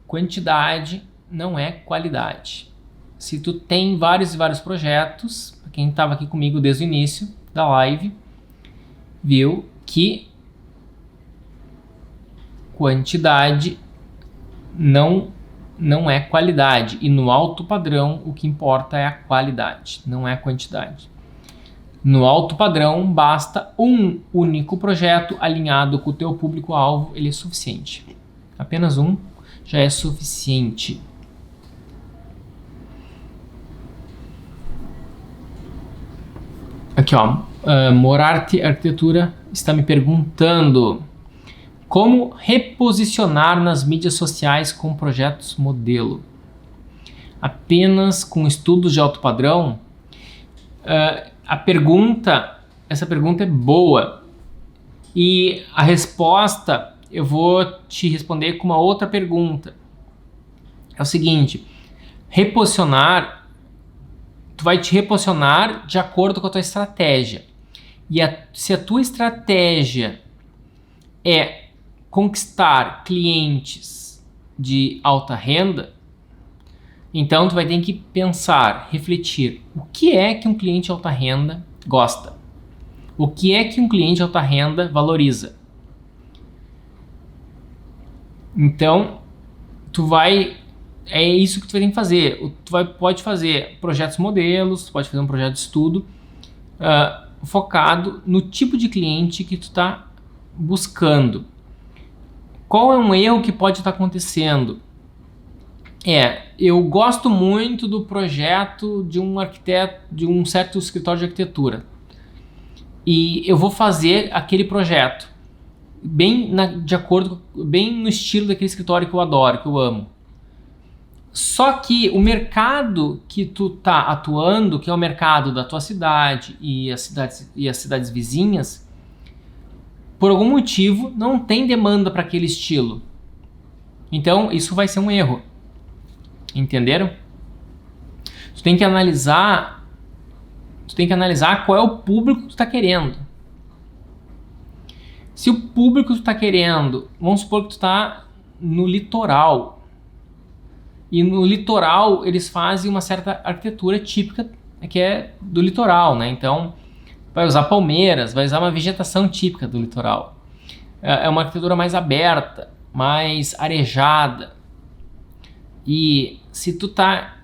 Quantidade não é qualidade. Se tu tem vários projetos, quem estava aqui comigo desde o início da live, viu que quantidade não é qualidade. E no alto padrão, o que importa é a qualidade, não é a quantidade. No alto padrão, basta um único projeto alinhado com o teu público-alvo, ele é suficiente. Apenas um já é suficiente. Aqui, ó, Morarte Arquitetura está me perguntando como reposicionar nas mídias sociais com projetos modelo. Apenas com estudos de alto padrão? Essa pergunta é boa. E a resposta eu vou te responder com uma outra pergunta. É o seguinte: tu vai te reposicionar de acordo com a tua estratégia. E se a tua estratégia é conquistar clientes de alta renda, então tu vai ter que pensar, refletir, o que é que um cliente de alta renda gosta? O que é que um cliente de alta renda valoriza? Então, é isso que tu vai ter que fazer. Pode fazer projetos modelos, pode fazer um projeto de estudo focado no tipo de cliente que tu está buscando. Qual é um erro que pode estar acontecendo? Eu gosto muito do projeto de um arquiteto, de um certo escritório de arquitetura. E eu vou fazer aquele projeto bem no estilo daquele escritório que eu adoro, que eu amo. Só que o mercado que tu tá atuando, que é o mercado da tua cidade e as cidades vizinhas, por algum motivo não tem demanda para aquele estilo. Então isso vai ser um erro. Entenderam? Tu tem que analisar qual é o público que tu tá querendo. Se o público que tu tá querendo, vamos supor que tu tá no litoral, e no litoral eles fazem uma certa arquitetura típica que é do litoral, né? Então vai usar palmeiras, vai usar uma vegetação típica do litoral. É uma arquitetura mais aberta, mais arejada. E se tu tá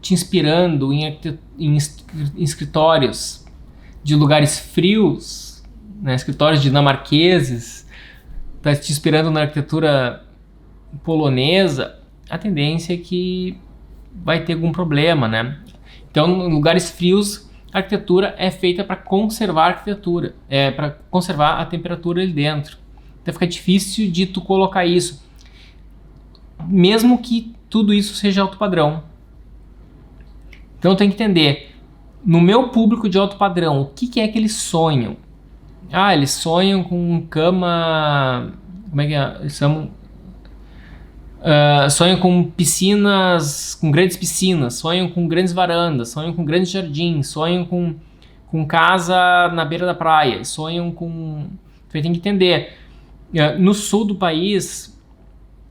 te inspirando em escritórios de lugares frios, né, escritórios dinamarqueses, tá te inspirando na arquitetura polonesa, a tendência é que vai ter algum problema, né? Então, em lugares frios, a arquitetura é feita para conservar a arquitetura, para conservar a temperatura ali dentro. Então fica difícil de tu colocar isso, mesmo que tudo isso seja alto padrão. Então tem que entender, no meu público de alto padrão, o que é que eles sonham? Ah, eles sonham com cama, como é que é? Eles sonham com piscinas, com grandes piscinas, sonham com grandes varandas, sonham com grandes jardins, sonham com casa na beira da praia, sonham com... Você tem que entender, no sul do país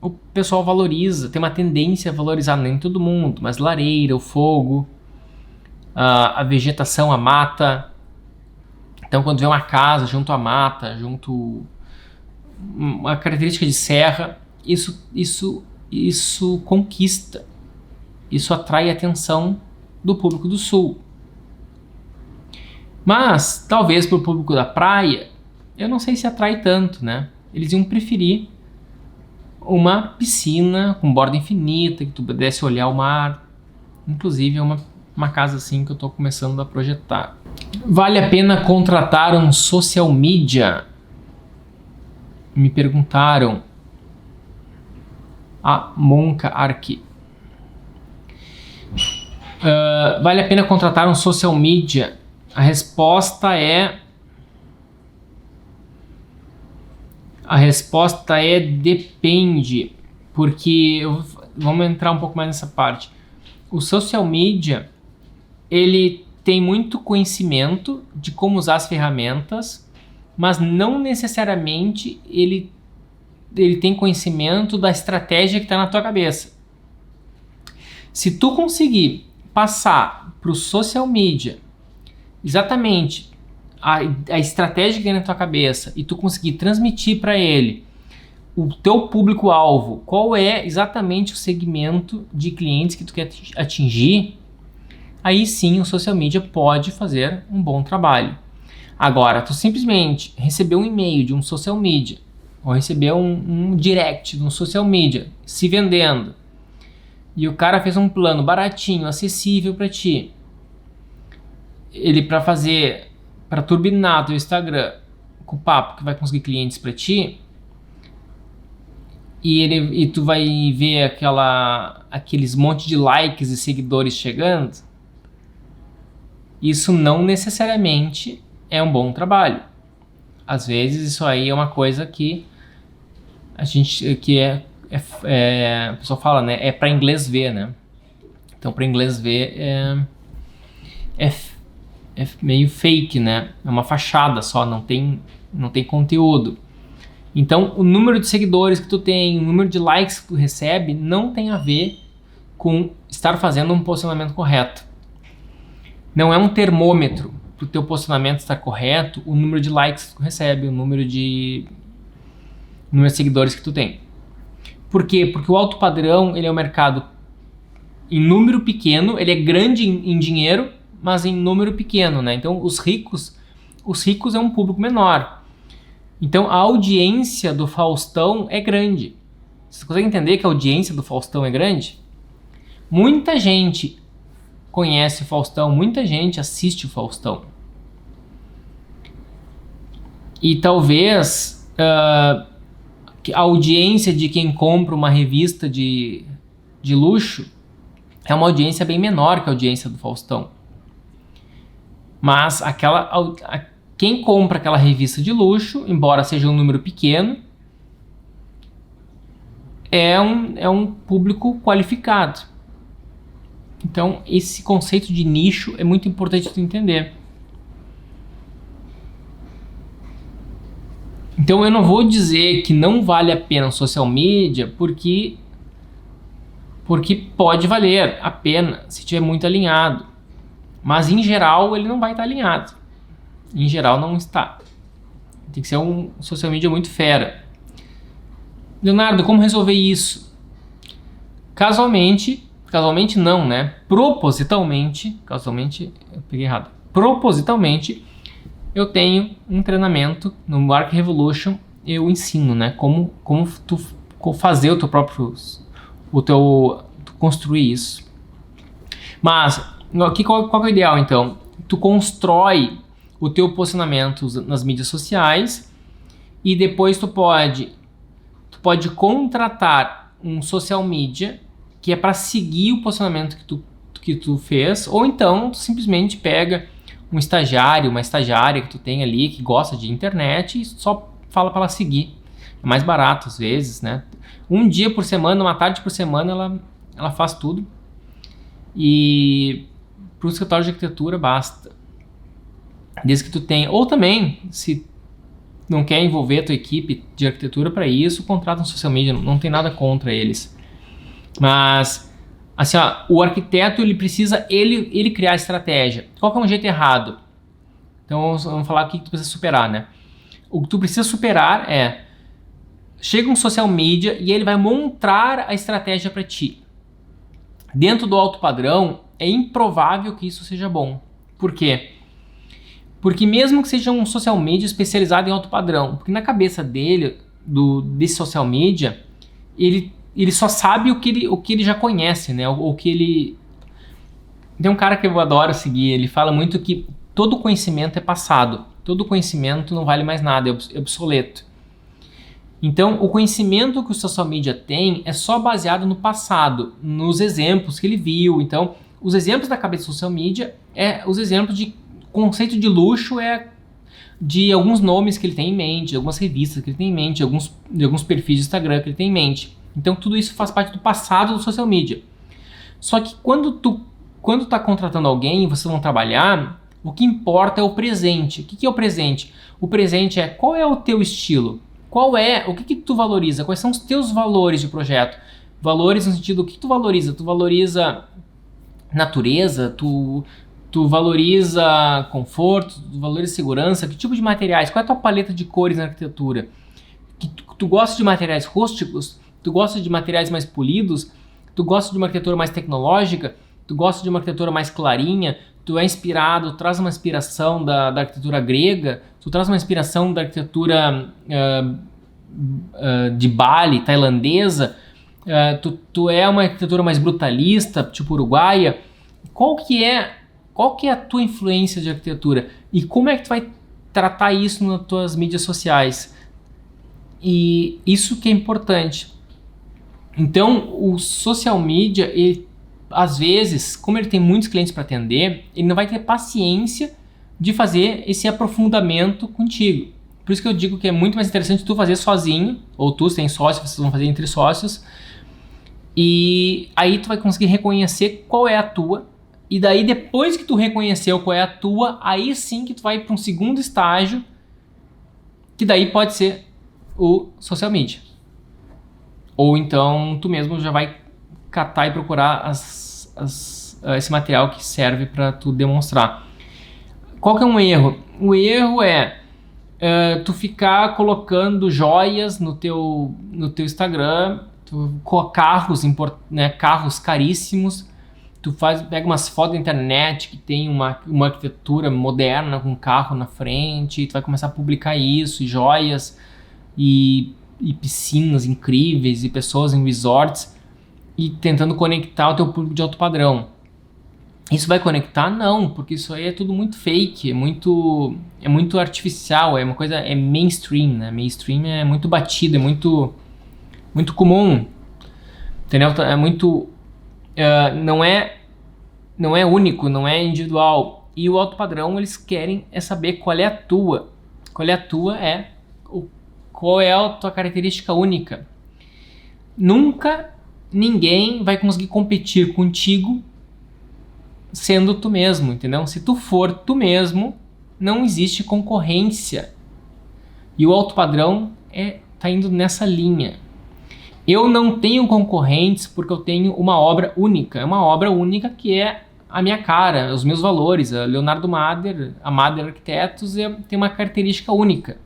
o pessoal valoriza, tem uma tendência a valorizar, nem todo mundo, mas lareira, o fogo, a vegetação, a mata. Então quando vê uma casa junto à mata, junto uma característica de serra, isso conquista, isso atrai a atenção do público do sul. Mas talvez para o público da praia, eu não sei se atrai tanto, né? Eles iam preferir uma piscina com borda infinita, que tu pudesse olhar o mar. Inclusive é uma casa assim que eu estou começando a projetar. Vale a pena contratar um social media? Me perguntaram. A Monca Arqui. Vale a pena contratar um social media? A resposta é depende, porque vamos entrar um pouco mais nessa parte. O social media, ele tem muito conhecimento de como usar as ferramentas, mas não necessariamente ele tem conhecimento da estratégia que está na tua cabeça. Se tu conseguir passar para o social media exatamente a estratégia que tem na tua cabeça e tu conseguir transmitir para ele o teu público-alvo, qual é exatamente o segmento de clientes que tu quer atingir, aí sim o social media pode fazer um bom trabalho. Agora, tu simplesmente recebeu um e-mail de um social media ou recebeu um direct de um social media se vendendo e o cara fez um plano baratinho, acessível para ti, ele para turbinar teu Instagram com o papo que vai conseguir clientes para ti, e tu vai ver aqueles monte de likes e seguidores chegando, isso não necessariamente é um bom trabalho. Às vezes isso aí é uma coisa que a pessoa fala, né? É para inglês ver, né? Então para inglês ver é meio fake, né? É uma fachada só, não tem conteúdo. Então o número de seguidores que tu tem, o número de likes que tu recebe não tem a ver com estar fazendo um posicionamento correto. Não é um termômetro para o teu posicionamento estar correto o número de likes que tu recebe, o número de seguidores que tu tem. Por quê? Porque o alto padrão, ele é um mercado em número pequeno, ele é grande em dinheiro, mas em número pequeno, né? Então os ricos é um público menor. Então a audiência do Faustão é grande. Você consegue entender que a audiência do Faustão é grande? Muita gente conhece o Faustão, muita gente assiste o Faustão. E talvez a audiência de quem compra uma revista de de luxo é uma audiência bem menor que a audiência do Faustão. Mas quem compra aquela revista de luxo, embora seja um número pequeno, é um público qualificado. Então, esse conceito de nicho é muito importante tu entender. Então, eu não vou dizer que não vale a pena o social media, porque pode valer a pena se estiver muito alinhado. Mas, em geral, ele não vai estar alinhado. Em geral, não está. Tem que ser um social media muito fera. Leonardo, como resolver isso? Casualmente não, né? Propositalmente, eu peguei errado. Propositalmente, eu tenho um treinamento no Market Revolution, eu ensino, né? Como tu fazer o teu próprio, tu construir isso. Mas, qual é o ideal, então? Tu constrói o teu posicionamento nas mídias sociais e depois tu pode contratar um social media que é para seguir o posicionamento que tu fez, ou então tu simplesmente pega um estagiário, uma estagiária que tu tem ali que gosta de internet e só fala para ela seguir. É mais barato às vezes, né? Um dia por semana, uma tarde por semana ela faz tudo. E para o escritório de arquitetura basta. Desde que tu tenha, ou também, se não quer envolver a tua equipe de arquitetura para isso, contrata um social media, não tem nada contra eles. Mas, assim, ó, o arquiteto ele precisa ele criar a estratégia. Qual que é um jeito errado? Então vamos falar o que tu precisa superar, né? O que tu precisa superar é, chega um social media e ele vai montar a estratégia para ti. Dentro do alto padrão, é improvável que isso seja bom. Por quê? Porque mesmo que seja um social media especializado em alto padrão, porque na cabeça dele, desse social media, ele só sabe o que ele já conhece, né? O que ele... Tem um cara que eu adoro seguir, ele fala muito que todo conhecimento é passado, todo conhecimento não vale mais nada, é obsoleto. Então, o conhecimento que o social media tem é só baseado no passado, nos exemplos que ele viu. Então, os exemplos da cabeça do social media os exemplos de conceito de luxo de alguns nomes que ele tem em mente, de algumas revistas que ele tem em mente, de alguns perfis de Instagram que ele tem em mente. Então, tudo isso faz parte do passado do social media. Só que quando tu tá contratando alguém e vocês vão trabalhar, o que importa é o presente. O que é o presente? O presente é qual é o teu estilo? O que tu valoriza? Quais são os teus valores de projeto? Valores no sentido, o que tu valoriza? Tu valoriza natureza? Tu valoriza conforto? Tu valoriza segurança? Que tipo de materiais? Qual é a tua paleta de cores na arquitetura? Tu gosta de materiais rústicos? Tu gosta de materiais mais polidos? Tu gosta de uma arquitetura mais tecnológica? Tu gosta de uma arquitetura mais clarinha? Tu é inspirado, traz uma inspiração da arquitetura grega? Tu traz uma inspiração da arquitetura de Bali, tailandesa? Tu é uma arquitetura mais brutalista, tipo uruguaia? Qual que é a tua influência de arquitetura? E como é que tu vai tratar isso nas tuas mídias sociais? E isso que é importante. Então, o social media, ele, às vezes, como ele tem muitos clientes para atender, ele não vai ter paciência de fazer esse aprofundamento contigo. Por isso que eu digo que é muito mais interessante tu fazer sozinho, ou tu, se tem sócio, vocês vão fazer entre sócios, e aí tu vai conseguir reconhecer qual é a tua, e daí depois que tu reconheceu qual é a tua, aí sim que tu vai para um segundo estágio, que daí pode ser o social media. Ou então tu mesmo já vai catar e procurar esse material que serve para tu demonstrar. Qual que é um erro? O erro é tu ficar colocando joias no teu Instagram, carros caríssimos, pega umas fotos da internet que tem uma arquitetura moderna com carro na frente, tu vai começar a publicar isso, e joias, e piscinas incríveis, e pessoas em resorts, e tentando conectar o teu público de alto padrão. Isso vai conectar? Não, porque isso aí é tudo muito fake, é muito artificial, é mainstream, né? Mainstream é muito batido, é muito comum, entendeu? É muito não é único, não é individual. E o alto padrão, eles querem saber qual é a tua. Qual é a tua qual é a tua característica única. Nunca ninguém vai conseguir competir contigo sendo tu mesmo, entendeu? Se tu for tu mesmo, não existe concorrência. E o alto padrão tá indo nessa linha. Eu não tenho concorrentes porque eu tenho uma obra única. É uma obra única que é a minha cara, os meus valores. A Leonardo Mader, a Mader Arquitetos, tem uma característica única.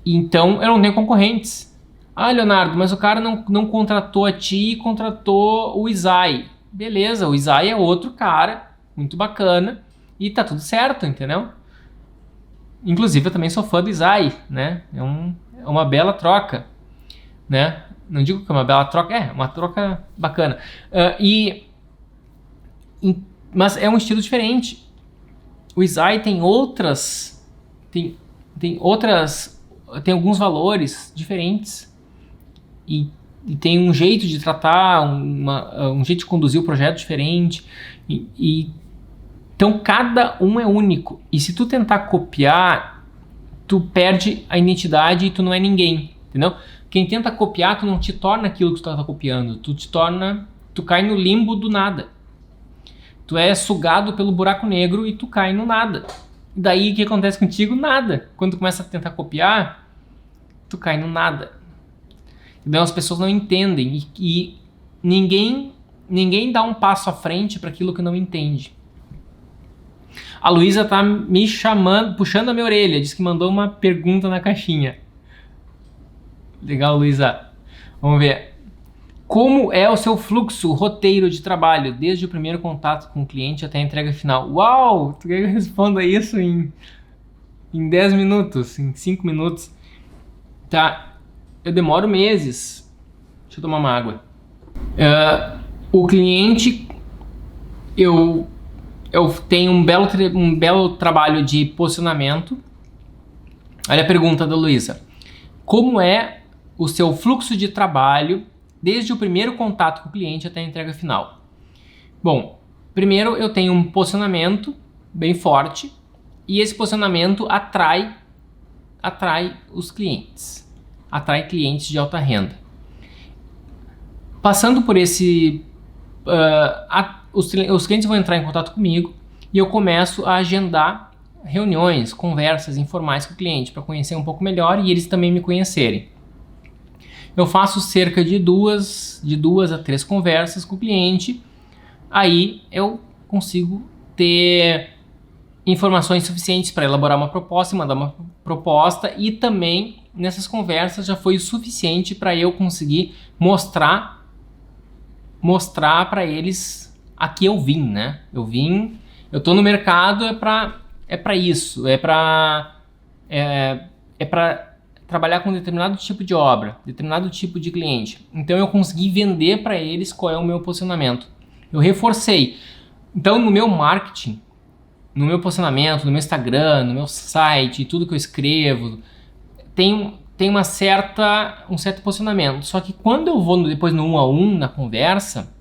Então, eu não tenho concorrentes. Ah, Leonardo, mas o cara não contratou a ti, contratou o Isai. Beleza, o Isai é outro cara, muito bacana, e tá tudo certo, entendeu? Inclusive, eu também sou fã do Isai, né? É uma bela troca, né? Não digo que é uma bela troca, é uma troca bacana. Mas é um estilo diferente. O Isai tem outras... Tem alguns valores diferentes e tem um jeito de tratar, um jeito de conduzir o projeto diferente então cada um é único, e se tu tentar copiar, tu perde a identidade e tu não é ninguém, entendeu? Quem tenta copiar, tu não te torna aquilo que tu tá copiando, tu cai no limbo do nada, tu é sugado pelo buraco negro e tu cai no nada. Daí o que acontece contigo? Nada. Quando tu começa a tentar copiar, tu cai no nada. Então as pessoas não entendem e ninguém dá um passo à frente para aquilo que não entende. A Luísa tá me chamando, puxando a minha orelha, diz que mandou uma pergunta na caixinha. Legal, Luísa. Vamos ver. Como é o seu fluxo, roteiro de trabalho, desde o primeiro contato com o cliente até a entrega final? Uau! Tu quer que eu responda isso em 10 minutos, em 5 minutos? Tá, eu demoro meses. Deixa eu tomar uma água. O cliente, eu tenho um belo trabalho de posicionamento. Olha a pergunta da Luísa. Como é o seu fluxo de trabalho desde o primeiro contato com o cliente até a entrega final? Bom, primeiro eu tenho um posicionamento bem forte e esse posicionamento atrai os clientes, atrai clientes de alta renda. Passando por esse, os clientes vão entrar em contato comigo e eu começo a agendar reuniões, conversas informais com o cliente para conhecer um pouco melhor e eles também me conhecerem. Eu faço cerca de duas a 3 conversas com o cliente, aí eu consigo ter informações suficientes para elaborar uma proposta e mandar uma proposta, e também nessas conversas já foi o suficiente para eu conseguir mostrar para eles a que eu vim, né? Eu tô no mercado é para isso, é para trabalhar com determinado tipo de obra, determinado tipo de cliente. Então eu consegui vender para eles qual é o meu posicionamento. Eu reforcei. Então no meu marketing, no meu posicionamento, no meu Instagram, no meu site, tudo que eu escrevo, tem um certo posicionamento. Só que quando eu vou depois no 1 a 1, na conversa,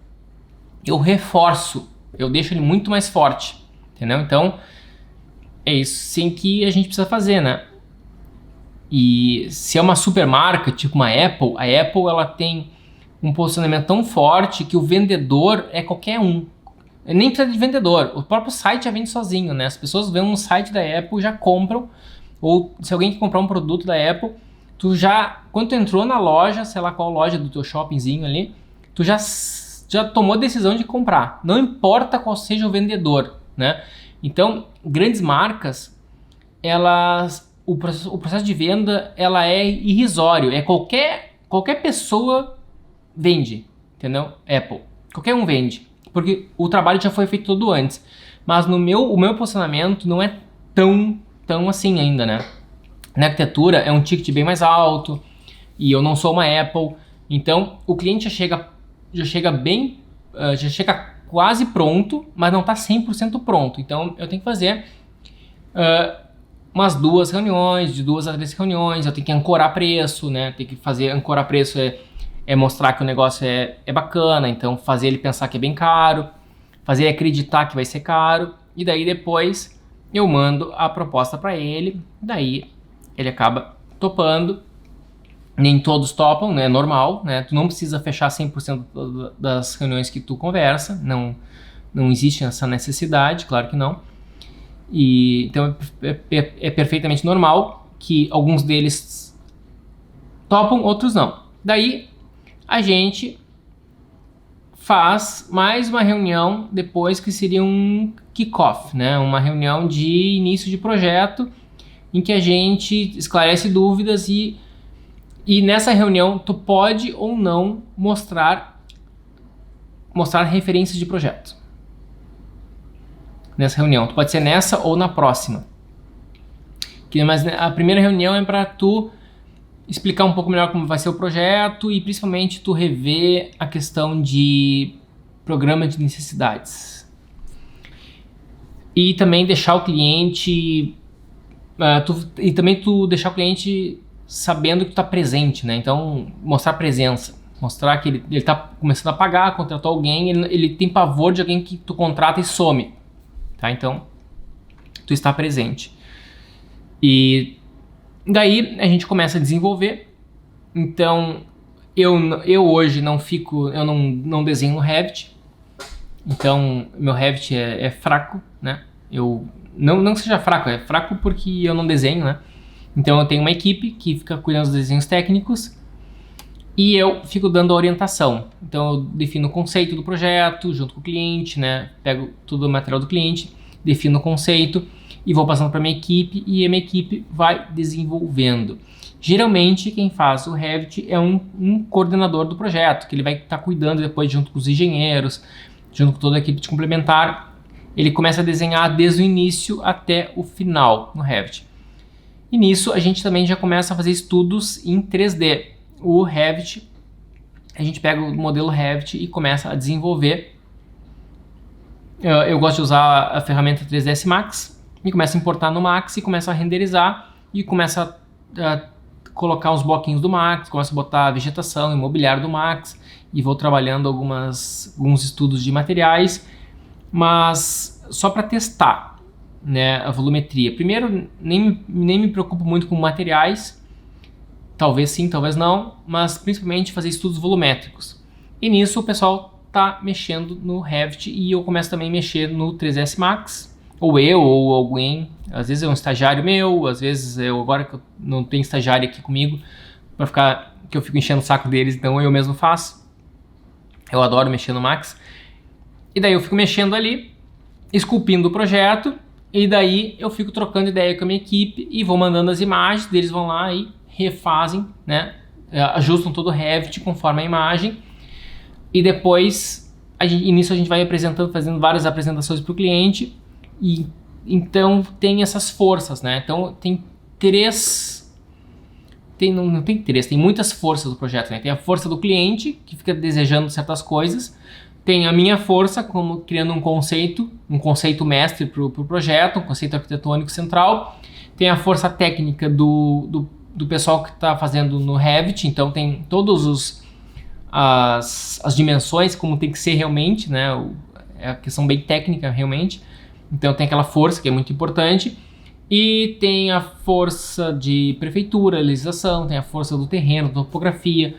eu reforço, eu deixo ele muito mais forte, entendeu? Então é isso sim que a gente precisa fazer, né? E se é uma super marca, tipo uma Apple, a Apple ela tem um posicionamento tão forte que o vendedor é qualquer um. Nem precisa de vendedor, o próprio site já vende sozinho, né? As pessoas vêm no site da Apple, já compram, ou se alguém quer comprar um produto da Apple, quando tu entrou na loja, sei lá qual loja do teu shoppingzinho ali, tu já tomou a decisão de comprar, não importa qual seja o vendedor, né? Então, grandes marcas, o processo de venda ela é irrisório, qualquer pessoa vende, entendeu? Apple, qualquer um vende, porque o trabalho já foi feito todo antes, mas o meu posicionamento não é tão assim ainda, né? Na arquitetura é um ticket bem mais alto e eu não sou uma Apple, então o cliente já chega quase pronto, mas não está 100% pronto, então eu tenho que fazer umas 2 reuniões, de 2 a 3 reuniões, eu tenho que ancorar preço, né? Tem que fazer ancorar preço é mostrar que o negócio é bacana, então fazer ele pensar que é bem caro, fazer ele acreditar que vai ser caro, e daí depois eu mando a proposta para ele, daí ele acaba topando. Nem todos topam, né? É normal, né? Tu não precisa fechar 100% das reuniões que tu conversa, não existe essa necessidade, claro que não. E então é perfeitamente normal que alguns deles topam, outros não. Daí a gente faz mais uma reunião depois, que seria um kickoff, né? Uma reunião de início de projeto em que a gente esclarece dúvidas e nessa reunião tu pode ou não mostrar referências de projeto. Nessa reunião, tu pode ser nessa ou na próxima. Mas a primeira reunião é para tu explicar um pouco melhor como vai ser o projeto e principalmente tu rever a questão de programa de necessidades. E também deixar o cliente tu deixar o cliente sabendo que tu tá presente, né? Então, mostrar presença. Mostrar que ele tá começando a pagar, contratou alguém, ele tem pavor de alguém que tu contrata e some. Tá? Então, tu está presente. E daí a gente começa a desenvolver. Então, eu hoje eu não desenho no Revit. Então, meu Revit é fraco, né? Não que seja fraco, é fraco porque eu não desenho, né? Então eu tenho uma equipe que fica cuidando dos desenhos técnicos e eu fico dando a orientação. Então eu defino o conceito do projeto junto com o cliente, né? Pego todo o material do cliente, defino o conceito e vou passando para minha equipe e a minha equipe vai desenvolvendo. Geralmente quem faz o Revit é um coordenador do projeto, que ele vai estar cuidando depois junto com os engenheiros, junto com toda a equipe de complementar. Ele começa a desenhar desde o início até o final no Revit. E nisso a gente também já começa a fazer estudos em 3D. O Revit, a gente pega o modelo Revit e começa a desenvolver. Eu gosto de usar a ferramenta 3ds Max e começa a importar no Max e começa a renderizar e começa a colocar os bloquinhos do Max, começa a botar a vegetação, imobiliário do Max e vou trabalhando alguns estudos de materiais, mas só para testar, né, a volumetria. Primeiro, nem me preocupo muito com materiais, talvez sim, talvez não, mas principalmente fazer estudos volumétricos. E nisso o pessoal tá mexendo no Revit e eu começo também a mexer no 3ds Max, ou alguém, às vezes é um estagiário meu, às vezes agora que eu não tenho estagiário aqui comigo, que eu fico enchendo o saco deles, então eu mesmo faço. Eu adoro mexer no Max. E daí eu fico mexendo ali, esculpindo o projeto, e daí eu fico trocando ideia com a minha equipe e vou mandando as imagens, eles vão lá e refazem, né? Ajustam todo o Revit conforme a imagem. E depois, nisso a gente vai fazendo várias apresentações para o cliente. E então tem essas forças, né? Então tem não tem três, tem muitas forças do projeto, né? Tem a força do cliente, que fica desejando certas coisas. Tem a minha força, como criando um conceito mestre para o projeto, um conceito arquitetônico central. Tem a força técnica do pessoal que está fazendo no Revit, então tem todos as dimensões, como tem que ser realmente, né? É a questão bem técnica realmente. Então tem aquela força que é muito importante. E tem a força de prefeitura, legislação, tem a força do terreno, topografia,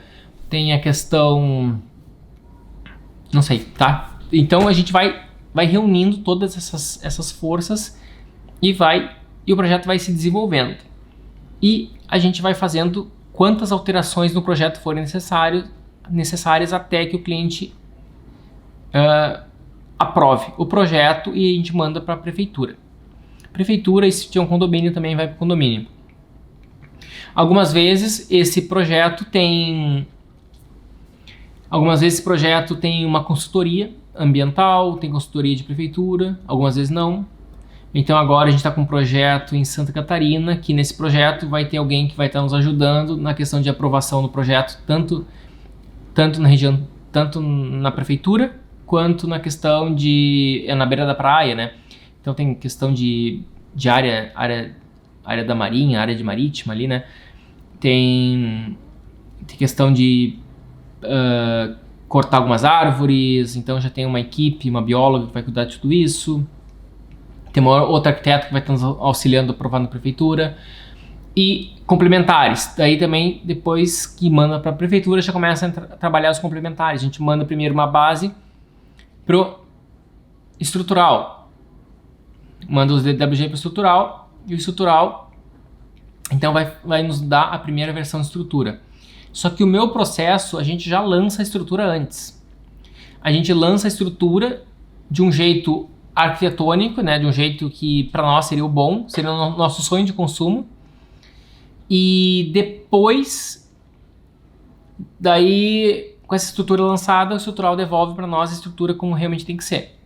tem a questão... não sei, tá? Então a gente vai reunindo todas essas forças e o projeto vai se desenvolvendo. E a gente vai fazendo quantas alterações no projeto forem necessárias até que o cliente aprove o projeto e a gente manda para a prefeitura. Prefeitura, e se tiver um condomínio, também vai para o condomínio. Algumas vezes esse projeto tem uma consultoria ambiental, tem consultoria de prefeitura, algumas vezes não. Então agora a gente está com um projeto em Santa Catarina, que nesse projeto vai ter alguém que vai estar nos ajudando na questão de aprovação do projeto, tanto na região, tanto na prefeitura, quanto na questão na beira da praia, né? Então tem questão de área da marinha, área de marítima ali, né? Tem questão de cortar algumas árvores, então já tem uma equipe, uma bióloga que vai cuidar de tudo isso. Tem uma outra arquiteta que vai estar auxiliando a aprovar na prefeitura. E complementares. Daí também, depois que manda para a prefeitura, já começa a trabalhar os complementares. A gente manda primeiro uma base pro estrutural. Manda os DWG pro estrutural. E o estrutural, então, vai nos dar a primeira versão de estrutura. Só que o meu processo, a gente já lança a estrutura antes. A gente lança a estrutura de um jeito arquitetônico, né? De um jeito que para nós seria o bom, seria o nosso sonho de consumo. E depois, daí, com essa estrutura lançada, o estrutural devolve para nós a estrutura como realmente tem que ser.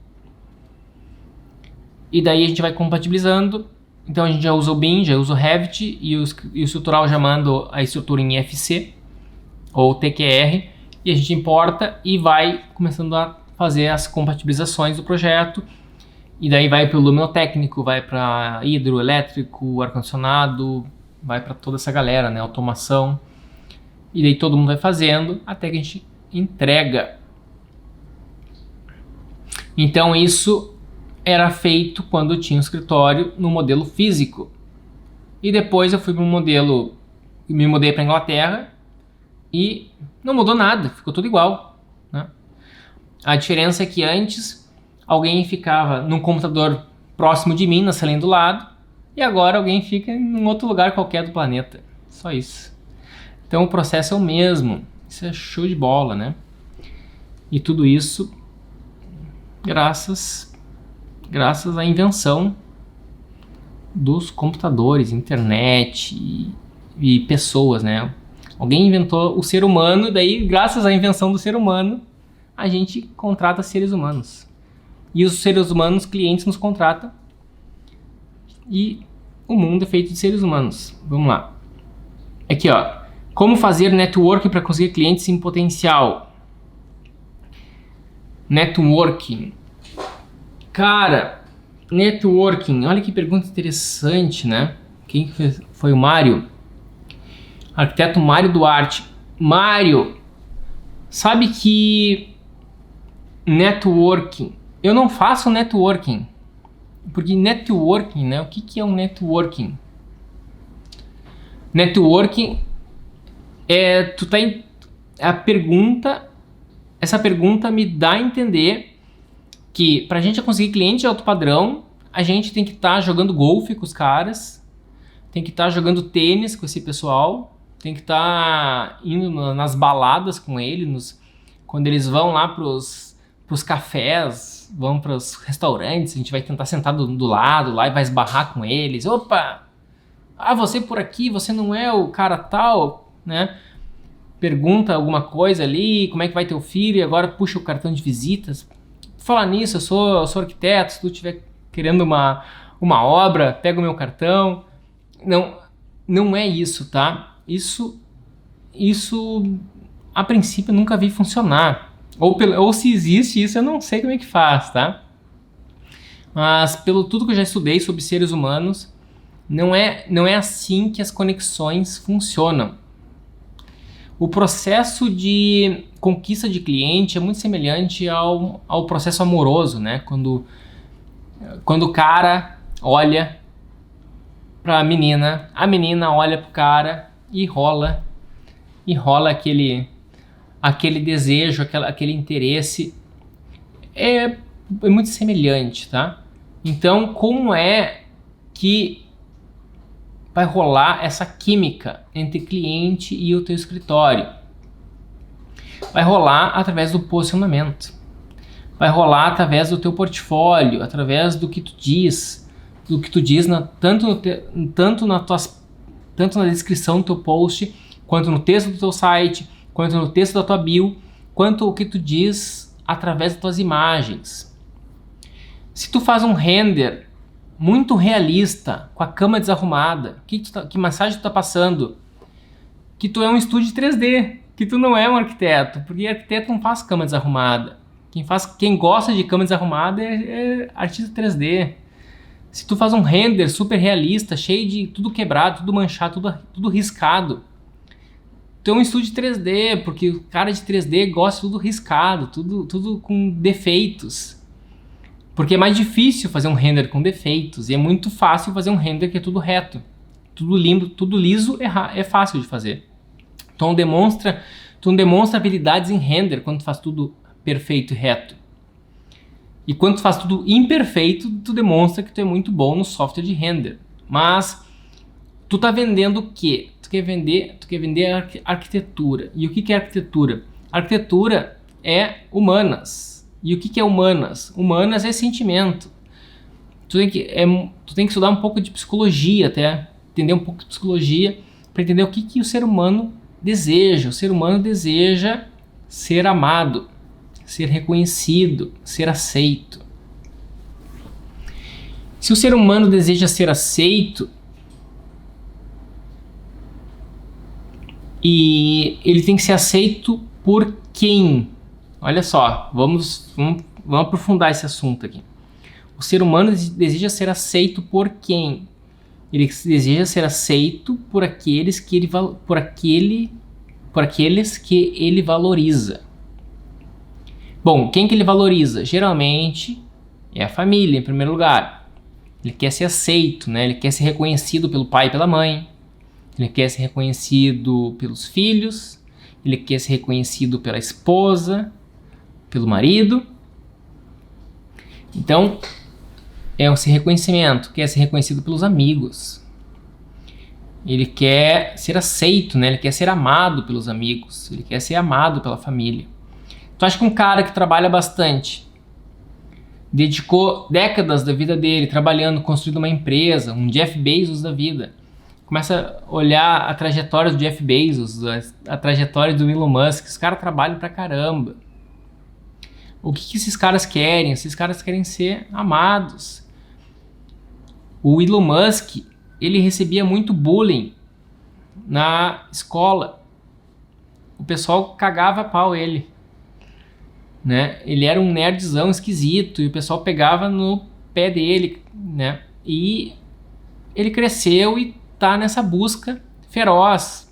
E daí a gente vai compatibilizando. Então a gente já usa o BIM, já usa o Revit e o estrutural já manda a estrutura em IFC ou TQR e a gente importa e vai começando a fazer as compatibilizações do projeto. E daí vai para o luminotécnico, vai para hidroelétrico, ar-condicionado, vai para toda essa galera, né? Automação. E daí todo mundo vai fazendo até que a gente entrega. Então isso era feito quando eu tinha um escritório no modelo físico. E depois eu fui para um modelo, me mudei para Inglaterra e não mudou nada, ficou tudo igual, né? A diferença é que antes alguém ficava num computador próximo de mim, na salinha do lado, e agora alguém fica em outro lugar qualquer do planeta. Só isso. Então o processo é o mesmo. Isso é show de bola, né? E tudo isso graças à invenção dos computadores, internet e pessoas, né? Alguém inventou o ser humano, daí graças à invenção do ser humano, a gente contrata seres humanos. E os seres humanos, clientes, nos contratam. E o mundo é feito de seres humanos. Vamos lá. Aqui, ó. Como fazer networking para conseguir clientes em potencial. Networking. Cara, networking. Olha que pergunta interessante, né? Quem foi o Mário? Arquiteto Mário Duarte. Mário, sabe que networking... Eu não faço networking. Porque networking, né? O que é um networking? Networking é... a pergunta... Essa pergunta me dá a entender que pra gente conseguir cliente de alto padrão, a gente tem que estar jogando golfe com os caras, tem que estar jogando tênis com esse pessoal, tem que estar indo nas baladas com eles, quando eles vão lá pros cafés, vão pros restaurantes, a gente vai tentar sentar do lado lá e vai esbarrar com eles. Opa! Ah, você por aqui, você não é o cara tal, né? Pergunta alguma coisa ali, como é que vai teu filho, e agora puxa o cartão de visitas. Por falar nisso, eu sou arquiteto, se tu estiver querendo uma obra, pega o meu cartão. Não é isso, tá? Isso a princípio eu nunca vi funcionar. Ou se existe isso, eu não sei como é que faz, tá? Mas pelo tudo que eu já estudei sobre seres humanos, não é assim que as conexões funcionam. O processo de conquista de cliente é muito semelhante ao processo amoroso, né? Quando o cara olha para a menina olha pro cara e rola aquele desejo, aquele interesse. É muito semelhante, tá? Então, como é que vai rolar essa química entre cliente e o teu escritório? Vai rolar através do posicionamento. Vai rolar através do teu portfólio, através do que tu diz, tanto na descrição do teu post, quanto no texto do teu site, quanto no texto da tua bio, quanto o que tu diz através das tuas imagens. Se tu faz um render muito realista, com a cama desarrumada, que mensagem tu tá passando? Que tu é um estúdio 3D, que tu não é um arquiteto, porque arquiteto não faz cama desarrumada. Quem gosta de cama desarrumada é artista 3D. Se tu faz um render super realista, cheio de tudo quebrado, tudo manchado, tudo riscado, tu é um estúdio 3D, porque o cara de 3D gosta de tudo riscado, tudo com defeitos. Porque é mais difícil fazer um render com defeitos, e é muito fácil fazer um render que é tudo reto. Tudo limpo, tudo liso é fácil de fazer. Tu não demonstra habilidades em render quando tu faz tudo perfeito e reto. E quando tu faz tudo imperfeito, tu demonstra que tu é muito bom no software de render. Mas tu tá vendendo o quê? Tu quer vender arquitetura. E o que é arquitetura? Arquitetura é humanas. E o que é humanas? Humanas é sentimento. Tu tem que estudar um pouco de psicologia até, entender um pouco de psicologia, para entender o que o ser humano deseja. O ser humano deseja ser amado, ser reconhecido, ser aceito. Se o ser humano deseja ser aceito, e ele tem que ser aceito por quem? Olha só, vamos aprofundar esse assunto aqui. O ser humano deseja ser aceito por quem? Ele deseja ser aceito por aqueles que ele valoriza. Bom, quem que ele valoriza? Geralmente é a família, em primeiro lugar. Ele quer ser aceito, né? Ele quer ser reconhecido pelo pai e pela mãe. Ele quer ser reconhecido pelos filhos. Ele quer ser reconhecido pela esposa, pelo marido. Então, é esse reconhecimento. Quer ser reconhecido pelos amigos. Ele quer ser aceito, né? Ele quer ser amado pelos amigos. Ele quer ser amado pela família. Tu acha que um cara que trabalha bastante, dedicou décadas da vida dele trabalhando, construindo uma empresa, um Jeff Bezos da vida, começa a olhar a trajetória do Jeff Bezos, a trajetória do Elon Musk, os caras trabalham pra caramba. O que esses caras querem? Esses caras querem ser amados. O Elon Musk, ele recebia muito bullying na escola. O pessoal cagava a pau ele. Né? Ele era um nerdzão esquisito e o pessoal pegava no pé dele, né? E ele cresceu e tá nessa busca feroz.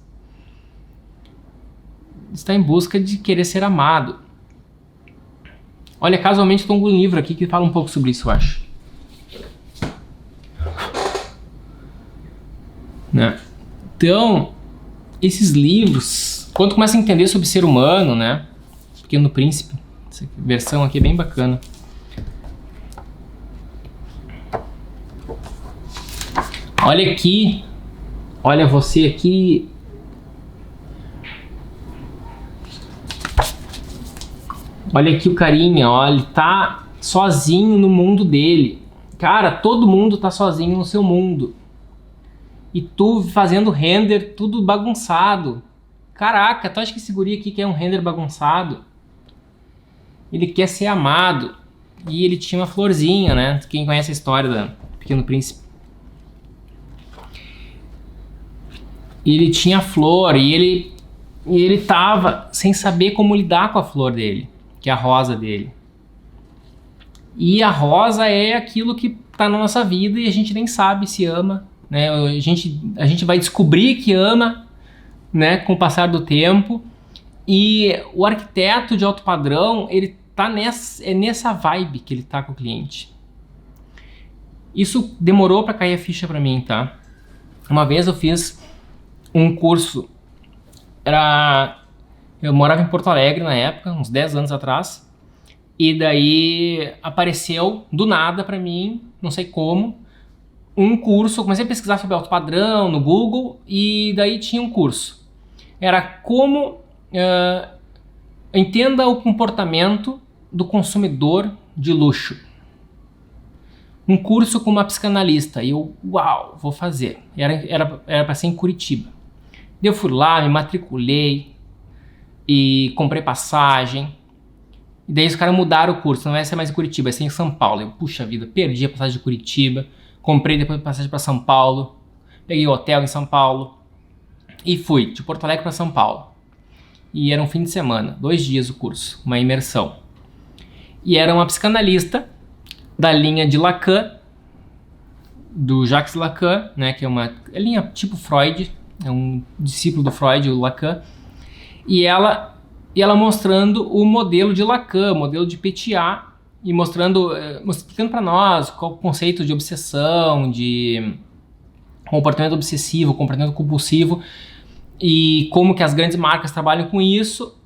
Está em busca de querer ser amado. Olha, casualmente estou com um livro aqui que fala um pouco sobre isso, eu acho. Né? Então, esses livros, quando começa a entender sobre ser humano, né? Pequeno Príncipe, essa versão aqui é bem bacana. Olha aqui, olha você aqui. Olha aqui o carinha, ó, ele tá sozinho no mundo dele. Cara, todo mundo tá sozinho no seu mundo. E tu fazendo render tudo bagunçado. Caraca, tu acha que esse guri aqui quer um render bagunçado? Ele quer ser amado. E ele tinha uma florzinha, né? Quem conhece a história do Pequeno Príncipe. Ele tinha flor e ele tava sem saber como lidar com a flor dele, que é a rosa dele. E a rosa é aquilo que tá na nossa vida e a gente nem sabe se ama, né? A gente vai descobrir que ama, né, com o passar do tempo. E o arquiteto de alto padrão, ele tá nessa vibe que ele tá com o cliente. Isso demorou para cair a ficha para mim, tá? Uma vez eu fiz um curso, eu morava em Porto Alegre na época, uns 10 anos atrás, e daí apareceu do nada pra mim, não sei como, um curso. Eu comecei a pesquisar sobre alto padrão no Google, e daí tinha um curso. Era como entenda o comportamento do consumidor de luxo. Um curso com uma psicanalista, e eu, uau, vou fazer. Era pra ser em Curitiba. Eu fui lá, me matriculei e comprei passagem. E daí os caras mudaram o curso, não vai ser mais em Curitiba, vai ser em São Paulo. Eu, puxa vida, perdi a passagem de Curitiba, comprei depois a passagem para São Paulo, peguei hotel em São Paulo e fui de Porto Alegre para São Paulo. E era um fim de semana, 2 dias o curso, uma imersão. E era uma psicanalista da linha de Lacan, do Jacques Lacan, né, que é uma linha tipo Freud, é um discípulo do Freud, o Lacan, E ela mostrando o modelo de Lacan, o modelo de Petiat, e explicando para nós qual o conceito de obsessão, de comportamento obsessivo, comportamento compulsivo, e como que as grandes marcas trabalham com isso.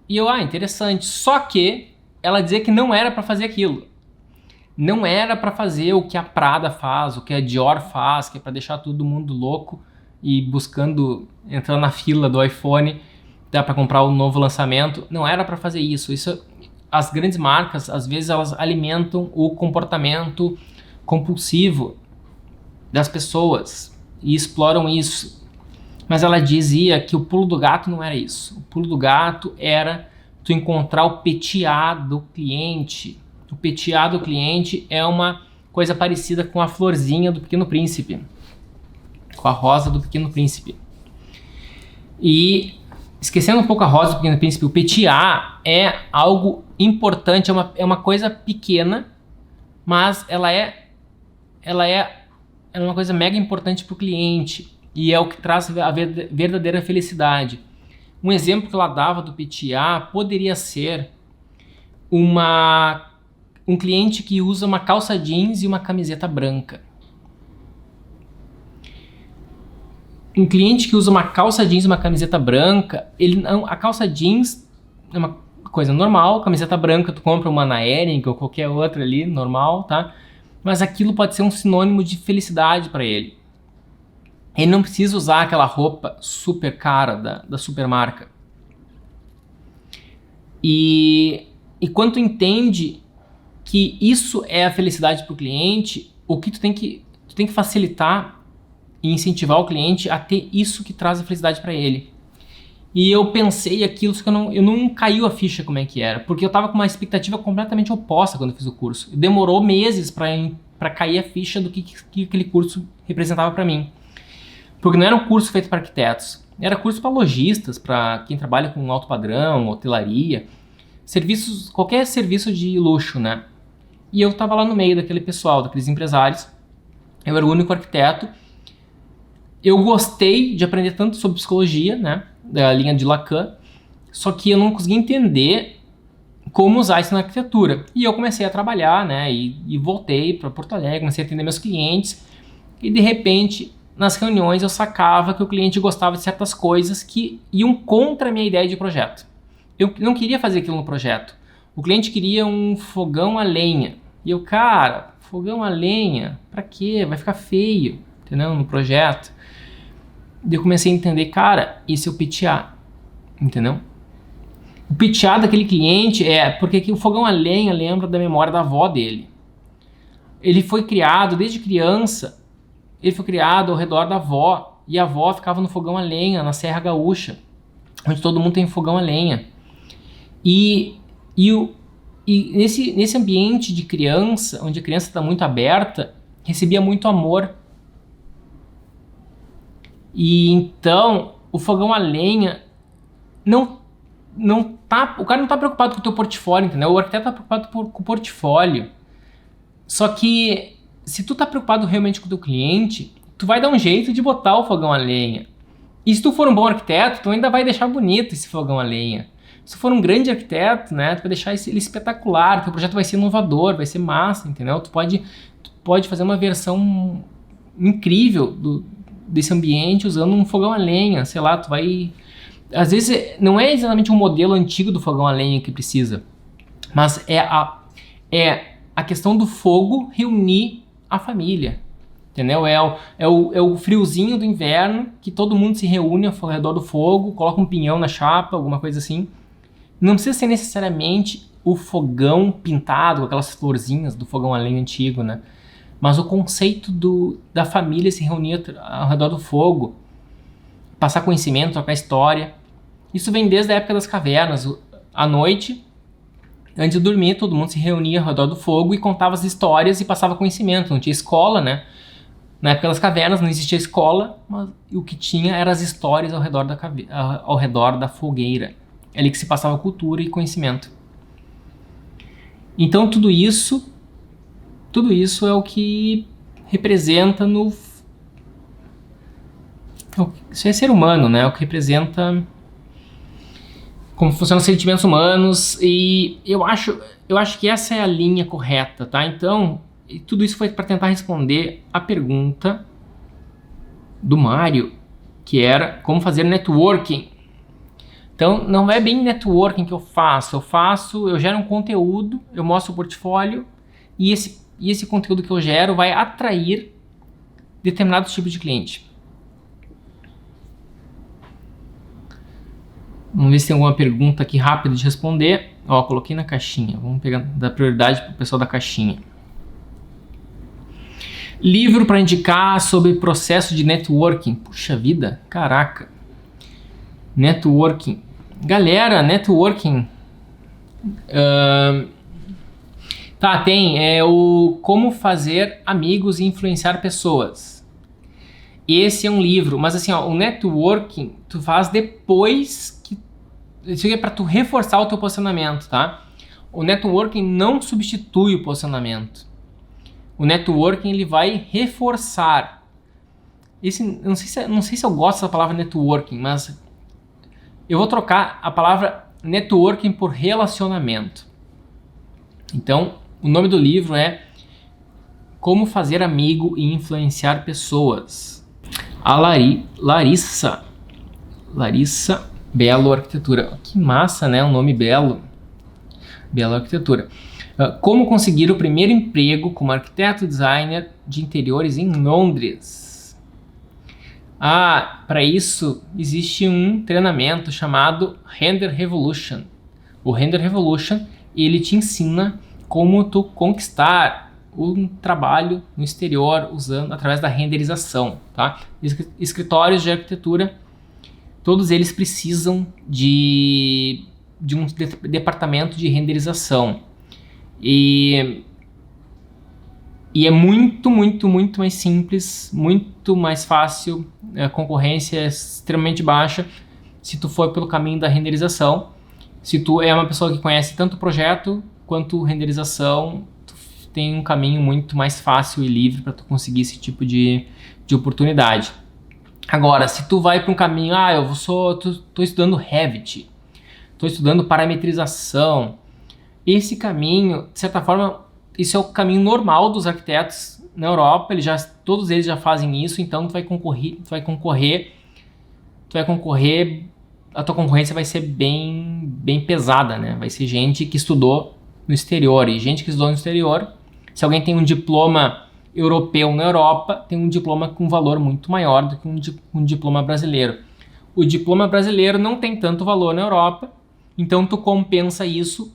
E eu, interessante. Só que ela dizia que não era para fazer aquilo. Não era para fazer o que a Prada faz, o que a Dior faz, que é para deixar todo mundo louco e entrando na fila do iPhone, dá para comprar o novo lançamento. Não era para fazer isso. As grandes marcas, às vezes, elas alimentam o comportamento compulsivo das pessoas e exploram isso. Mas ela dizia que o pulo do gato não era isso. O pulo do gato era tu encontrar o Petiat do cliente. O Petiat do cliente é uma coisa parecida com a florzinha do Pequeno Príncipe, com a rosa do Pequeno Príncipe. E esquecendo um pouco a rosa do Pequeno Príncipe, o Petiat é algo importante, é uma coisa pequena, mas ela é uma coisa mega importante para o cliente e é o que traz a verdadeira felicidade. Um exemplo que ela dava do Petiat poderia ser um cliente que usa uma calça jeans e uma camiseta branca. Um cliente que usa uma calça jeans e uma camiseta branca, a calça jeans é uma coisa normal, camiseta branca tu compra uma na Hering ou qualquer outra ali, normal, tá? Mas aquilo pode ser um sinônimo de felicidade para ele. Ele não precisa usar aquela roupa super cara da supermarca. E quando tu entende que isso é a felicidade para o cliente, o que tu tem que facilitar e incentivar o cliente a ter isso que traz a felicidade para ele. E eu pensei aquilo, só que eu não caiu a ficha como é que era, porque eu estava com uma expectativa completamente oposta quando eu fiz o curso. Demorou meses para cair a ficha do que aquele curso representava para mim. Porque não era um curso feito para arquitetos, era curso para lojistas, para quem trabalha com alto padrão, hotelaria, qualquer serviço de luxo, né? E eu estava lá no meio daquele pessoal, daqueles empresários, eu era o único arquiteto. Eu gostei de aprender tanto sobre psicologia, né, da linha de Lacan, só que eu não conseguia entender como usar isso na arquitetura. E eu comecei a trabalhar, né, e voltei para Porto Alegre, comecei a atender meus clientes, e de repente, nas reuniões eu sacava que o cliente gostava de certas coisas que iam contra a minha ideia de projeto. Eu não queria fazer aquilo no projeto. O cliente queria um fogão a lenha. E eu, cara, fogão a lenha, pra quê? Vai ficar feio, entendeu? No projeto. E eu comecei a entender, cara, esse é o Petiat, entendeu? O Petiat daquele cliente porque o fogão a lenha lembra da memória da avó dele. Ele foi criado desde criança, ele foi criado ao redor da avó, e a avó ficava no fogão a lenha, na Serra Gaúcha, onde todo mundo tem fogão a lenha. E nesse ambiente de criança, onde a criança está muito aberta, recebia muito amor. E então, o fogão a lenha o cara não tá preocupado com o teu portfólio, entendeu? O arquiteto tá preocupado com o portfólio. Só que, se tu tá preocupado realmente com o teu cliente, tu vai dar um jeito de botar o fogão a lenha. E se tu for um bom arquiteto, tu ainda vai deixar bonito esse fogão a lenha. Se tu for um grande arquiteto, né, tu vai deixar ele espetacular, teu projeto vai ser inovador, vai ser massa, entendeu? Tu pode fazer uma versão incrível desse ambiente usando um fogão a lenha, sei lá, tu vai... Às vezes não é exatamente um modelo antigo do fogão a lenha que precisa, mas é a questão do fogo reunir a família, entendeu? É o friozinho do inverno que todo mundo se reúne ao redor do fogo, coloca um pinhão na chapa, alguma coisa assim. Não precisa ser necessariamente o fogão pintado com aquelas florzinhas do fogão a lenha antigo, né? Mas o conceito da família se reunir ao redor do fogo, passar conhecimento, trocar história. Isso vem desde a época das cavernas. À noite, antes de dormir, todo mundo se reunia ao redor do fogo e contava as histórias e passava conhecimento. Não tinha escola, né? Na época das cavernas não existia escola, mas o que tinha eram as histórias ao redor da fogueira. É ali que se passava cultura e conhecimento. Então tudo isso é o que representa isso é ser humano, né? É o que representa como funcionam os sentimentos humanos, e eu acho que essa é a linha correta, tá? Então, tudo isso foi para tentar responder a pergunta do Mário, que era como fazer networking. Então, não é bem networking que eu faço, eu gero um conteúdo, eu mostro o portfólio, e esse conteúdo que eu gero vai atrair determinados tipos de cliente. Vamos ver se tem alguma pergunta aqui rápida de responder. Ó, coloquei na caixinha. Vamos pegar, dar prioridade para o pessoal da caixinha. Livro para indicar sobre processo de networking. Puxa vida, caraca. Networking. Galera, networking. Tá, tem. É o Como Fazer Amigos e Influenciar Pessoas. Esse é um livro, mas assim, ó, o networking tu faz depois que... Isso é para tu reforçar o teu posicionamento, tá? O networking não substitui o posicionamento. O networking ele vai reforçar. Não sei se eu gosto dessa palavra networking, mas eu vou trocar a palavra networking por relacionamento. Então, o nome do livro é Como Fazer Amigo e Influenciar Pessoas. A Larissa Belo Arquitetura. Que massa, né? Um nome belo. Belo Arquitetura. Como conseguir o primeiro emprego como arquiteto designer de interiores em Londres. Para isso existe um treinamento chamado Render Revolution. O Render Revolution, ele te ensina como tu conquistar um trabalho no exterior através da renderização, tá? Escritórios de arquitetura, todos eles precisam de um departamento de renderização. E é muito mais simples, muito mais fácil, a concorrência é extremamente baixa se tu for pelo caminho da renderização. Se tu é uma pessoa que conhece tanto o projeto quanto renderização, tu tem um caminho muito mais fácil e livre para tu conseguir esse tipo de oportunidade. Agora, se tu vai para um caminho, tô estudando Revit, tô estudando parametrização, esse caminho, de certa forma, isso é o caminho normal dos arquitetos na Europa, todos eles já fazem isso, então tu vai concorrer, a tua concorrência vai ser bem pesada, né? Vai ser gente que estudou no exterior, e gente que estudou no exterior, se alguém tem um diploma europeu na Europa, tem um diploma com valor muito maior do que um diploma brasileiro. O diploma brasileiro não tem tanto valor na Europa, então tu compensa isso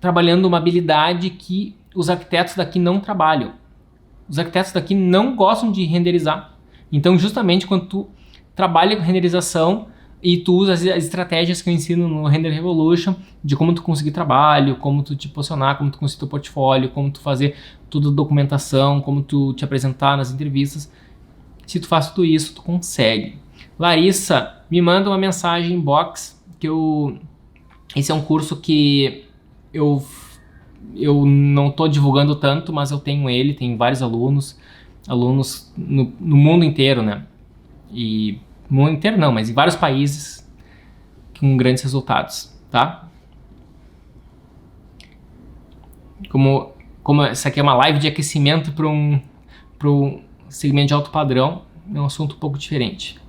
trabalhando uma habilidade que os arquitetos daqui não trabalham. Os arquitetos daqui não gostam de renderizar. Então, justamente quando tu trabalha com renderização e tu usa as estratégias que eu ensino no Render Revolution, de como tu conseguir trabalho, como tu te posicionar, como tu conseguir teu portfólio, como tu fazer toda a documentação, como tu te apresentar nas entrevistas. Se tu faz tudo isso, tu consegue. Larissa, me manda uma mensagem inbox, esse é um curso que eu não estou divulgando tanto, mas eu tenho vários alunos no mundo inteiro, né? E no mundo inteiro não, mas em vários países com grandes resultados, tá? Como essa aqui é uma live de aquecimento para um segmento de alto padrão, é um assunto um pouco diferente.